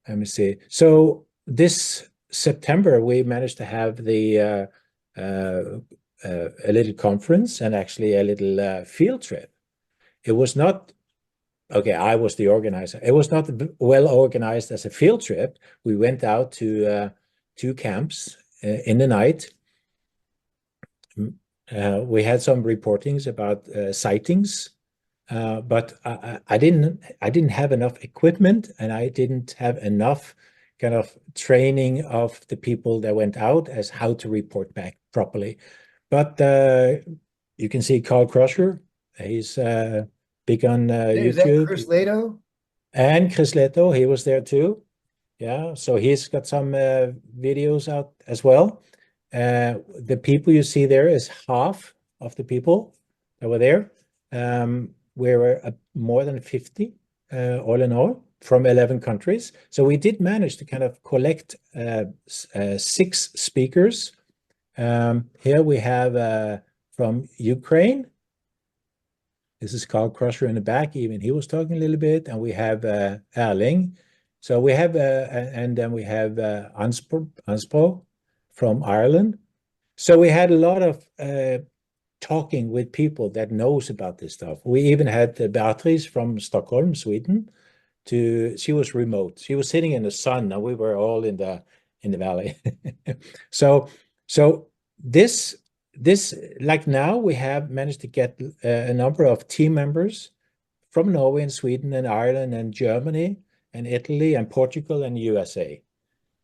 Let me see. So this September, we managed to have a little conference and actually a little field trip. It was not, okay, I was the organizer. It was not well organized as a field trip. We went out to 2 camps in the night. We had some reportings about sightings, but I didn't have enough equipment, and I didn't have enough kind of training of the people that went out as how to report back properly. But you can see Carl Crusher. He's big on YouTube. Is that Chris Leto? And Chris Leto, he was there too. Yeah, so he's got some videos out as well. The people you see there is half of the people that were there. We were more than 50 all in all from 11 countries. So we did manage to kind of collect 6 speakers. Here we have from Ukraine. This is Carl Crusher in the back. Even he was talking a little bit. And we have Erling. So we have, and then we have Anspo from Ireland. So we had a lot of talking with people that knows about this stuff. We even had Beatrice from Stockholm, Sweden. She was remote. She was sitting in the sun, and we were all in the valley. So this like now we have managed to get a number of team members from Norway and Sweden and Ireland and Germany and Italy and Portugal and USA.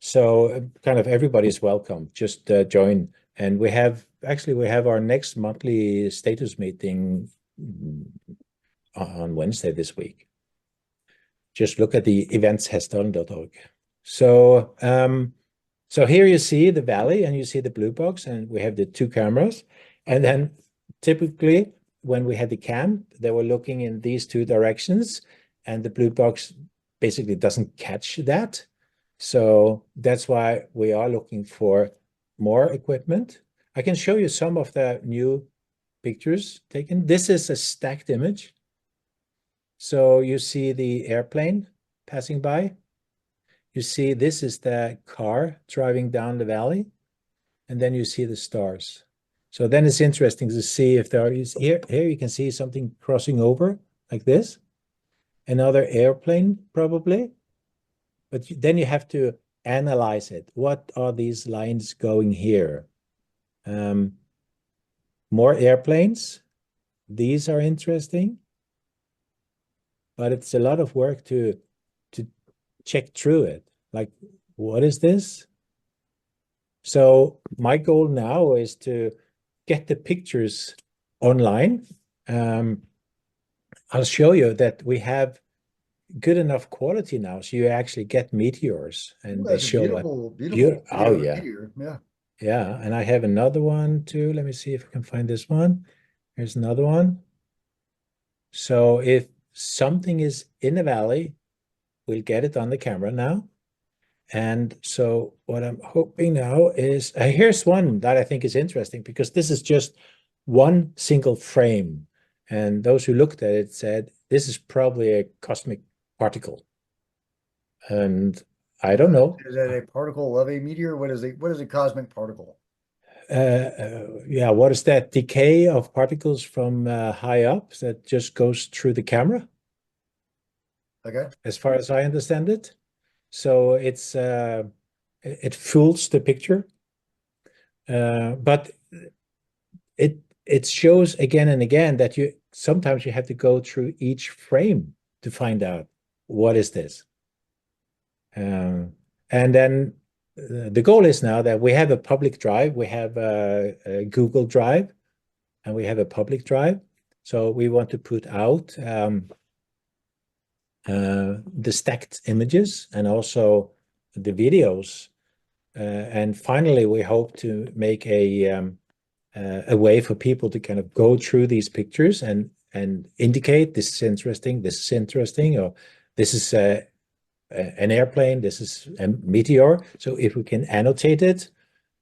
So kind of everybody's welcome. Just join. And we have our next monthly status meeting on Wednesday this week. Just look at the events hessdalen.org. So here you see the valley and you see the blue box, and we have the 2 cameras. And then typically when we had the cam, they were looking in these 2 directions, and the blue box basically doesn't catch that. So that's why we are looking for more equipment. I can show you some of the new pictures taken. This is a stacked image. So you see the airplane passing by. You see this is the car driving down the valley. And then you see the stars. So then it's interesting to see if there is here you can see something crossing over like this. Another airplane probably. But then you have to analyze it. What are these lines going here? More airplanes. These are interesting. But it's a lot of work to check through it. Like, what is this? So my goal now is to get the pictures online. I'll show you that we have good enough quality now, so you actually get meteors, and Ooh, they that's a show beautiful up. Oh video yeah, here. Yeah. Yeah, and I have another one too. Let me see if I can find this one. Here's another one. So if something is in the valley, we'll get it on the camera now. And so what I'm hoping now is, here's one that I think is interesting because this is just one single frame. And those who looked at it said, this is probably a cosmic particle. And I don't know. Is that a particle of a meteor? What is a cosmic particle? Yeah, what is that decay of particles from high up that just goes through the camera, Okay. as far as I understand it? So it fools the picture, but it shows again and again that you sometimes you have to go through each frame to find out what is this. And then the goal is now that we have a public drive, we have a Google Drive, and we have a public drive. So we want to put out the stacked images and also the videos. And finally, we hope to make a way for people to kind of go through these pictures and indicate this is interesting, or this is an airplane, this is a meteor. So if we can annotate it,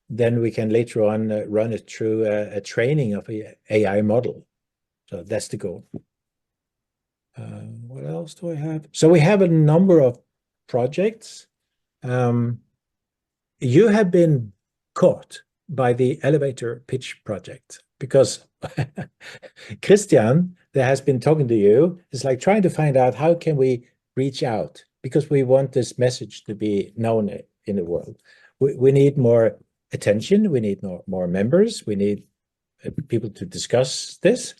then we can later on run it through a training of a AI model. So that's the goal. What else do I have? So we have a number of projects. You have been caught by the elevator pitch project because Christian, that has been talking to you, is like trying to find out how can we reach out because we want this message to be known in the world. We need more attention. We need more members. We need people to discuss this.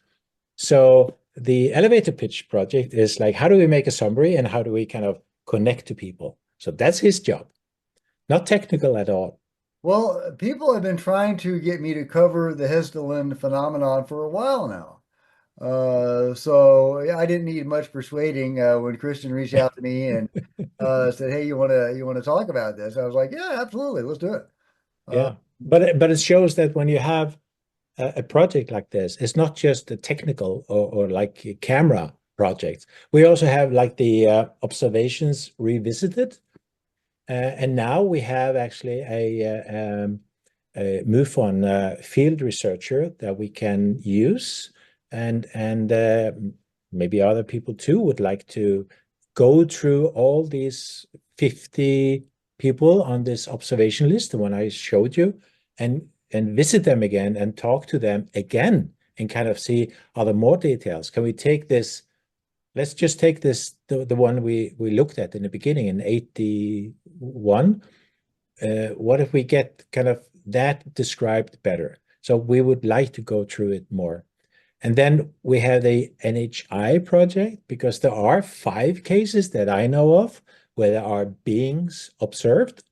So the elevator pitch project is like, how do we make a summary and how do we kind of connect to people? So that's his job, not technical at all. Well, people have been trying to get me to cover the Hessdalen phenomenon for a while now. So yeah, I didn't need much persuading when Christian reached out to me and said, "Hey, you want to talk about this?" I was like, "Yeah, absolutely, let's do it." Uh, Yeah, but it shows that when you have a project like this, it's not just a technical or like a camera project. We also have like the observations revisited, and now we have actually a MUFON field researcher that we can use, and maybe other people too would like to go through all these 50 people on this observation list, the one I showed you, and visit them again and talk to them again and kind of see, are there more details? Can we take this? Let's just take this, the one we looked at in the beginning in 81. What if we get kind of that described better? So we would like to go through it more. And then we have the NHI project because there are 5 cases that I know of where there are beings observed.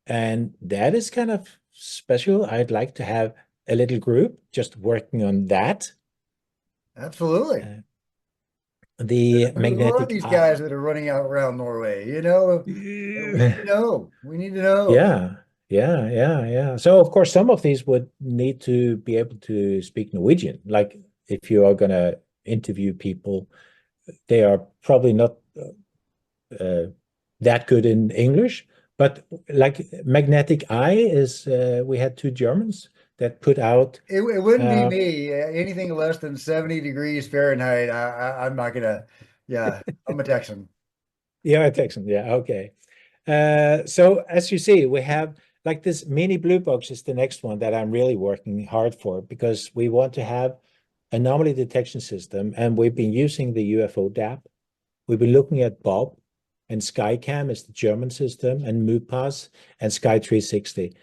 And that is kind of special. I'd like to have a little group just working on that. absolutely. The Who are magnetic these guys that are running out around Norway? We need to know. We need to know. yeah. So of course, some of these would need to be able to speak Norwegian. Like if you are going to interview people, they are probably not that good in English. But like magnetic eye is, we had 2 Germans that put out. It wouldn't be me. Anything less than 70 degrees Fahrenheit, I'm not gonna. Yeah, I'm a Texan. Yeah, Texan. Yeah, okay. So as you see, we have like this mini blue box is the next one that I'm really working hard for because we want to have anomaly detection system, and we've been using the UFO DAP. We've been looking at Bob, and SkyCam is the German system, and MUPAS and Sky 360.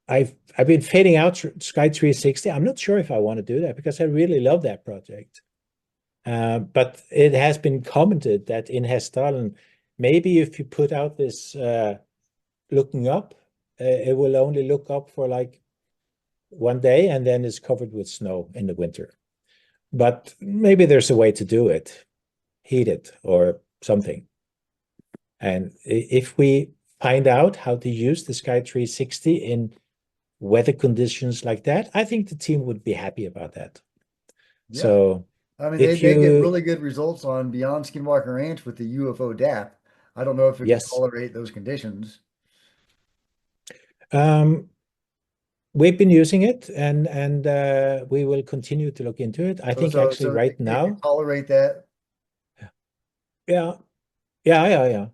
I've been fading out Sky 360. I'm not sure if I want to do that because I really love that project. But it has been commented that in Hessdalen, maybe if you put out this looking up, it will only look up for like 1 day and then it's covered with snow in the winter. But maybe there's a way to do it, heat it or something. And if we find out how to use the Sky 360 in weather conditions like that, I think the team would be happy about that. Yeah. So I mean, if they get you, really good results on Beyond Skinwalker Ranch with the UFO DAP. I don't know if it could yes, tolerate those conditions. um, we've been using it, and we will continue to look into it. I So, think so, actually so right it could now, tolerate that. yeah, yeah.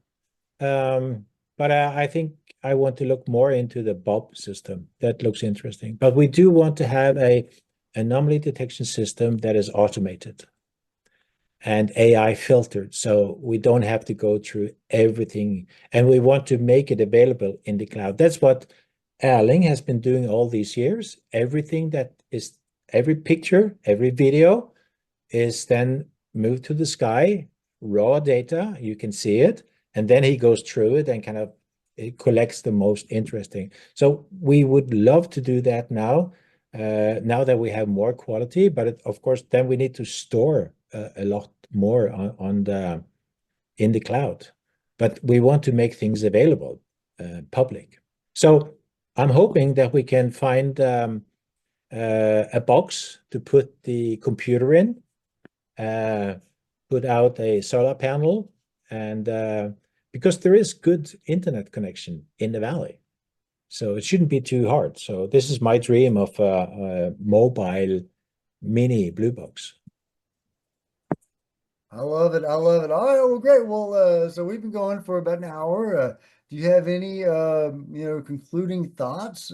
But I think I want to look more into the Bob system. That looks interesting. But we do want to have a anomaly detection system that is automated and AI filtered, so we don't have to go through everything. And we want to make it available in the cloud. That's what Erling has been doing all these years. Everything that is, every picture, every video is then moved to the sky, raw data, you can see it, and then he goes through it and kind of it collects the most interesting. So we would love to do that now, now that we have more quality, but of course, then we need to store a lot more on the in the cloud. But we want to make things available, public. So I'm hoping that we can find a box to put the computer in, put out a solar panel, and because there is good internet connection in the valley, so it shouldn't be too hard. So this is my dream of a mobile mini blue box. I love it. I love it. All right. Well, great. Well, so we've been going for about an hour. Do you have any, concluding thoughts,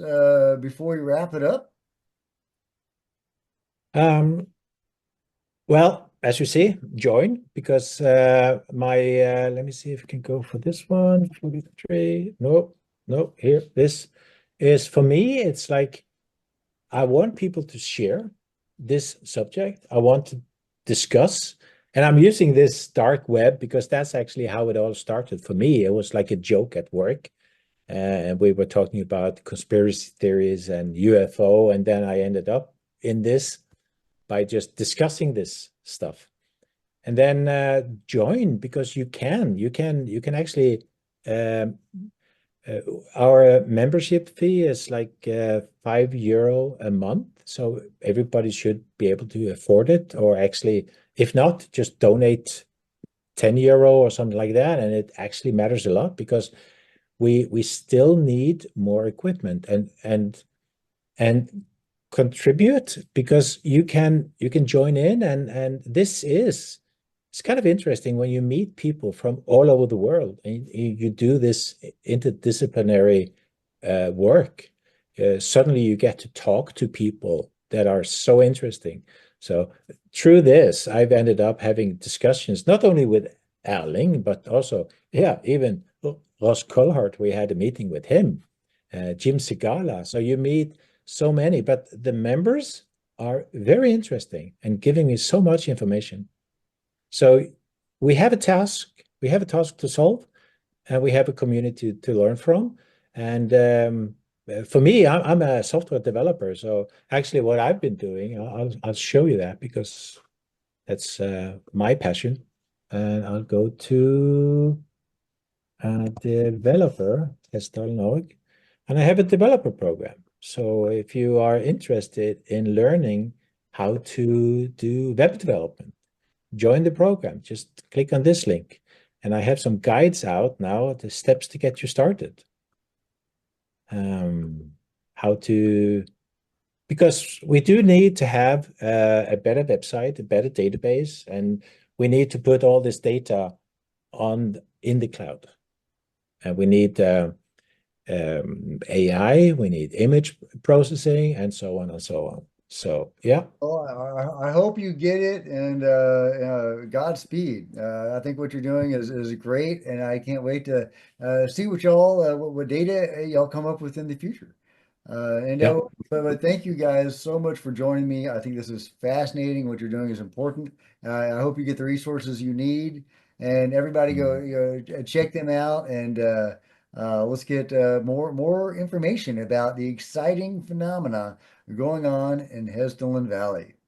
before we wrap it up? Um, well, as you see, join because my let me see if I can go for this one. 43. No, no, here. This is for me, it's like I want people to share this subject. I want to discuss, and I'm using this dark web because that's actually how it all started for me. It was like a joke at work, and we were talking about conspiracy theories and UFO, and then I ended up in this by just discussing this stuff. And then join because you can actually um, uh, our membership fee is like €5 a month, so everybody should be able to afford it, or actually, if not, just donate €10 or something like that, and it actually matters a lot because we still need more equipment and contribute because you can join in, and this is it's kind of interesting when you meet people from all over the world and you do this interdisciplinary work. Suddenly you get to talk to people that are so interesting. So through this, I've ended up having discussions not only with Erling, but also, yeah, even Ross Colhart. We had a meeting with him, Jim Sigala. So you meet so many, but the members are very interesting and giving me so much information. So we have a task to solve, and we have a community to learn from. And for me, I'm a software developer. So actually, what I've been doing, I'll show you that because that's my passion. And I'll go to developer, Hessdalen, and I have a developer program. So if you are interested in learning how to do web development, join the program. Just click on this link. And I have some guides out now, the steps to get you started. How to, because we do need to have a better website, a better database, and we need to put all this data in the cloud. And we need AI, we need image processing, and so on and so on. So, yeah. Well, I hope you get it, and Godspeed. I think what you're doing is great, and I can't wait to see what y'all what data y'all come up with in the future. And Yeah. but thank you guys so much for joining me. I think this is fascinating. What you're doing is important. I hope you get the resources you need, and everybody go check them out, and let's get more information about the exciting phenomena going on in Hessdalen Valley.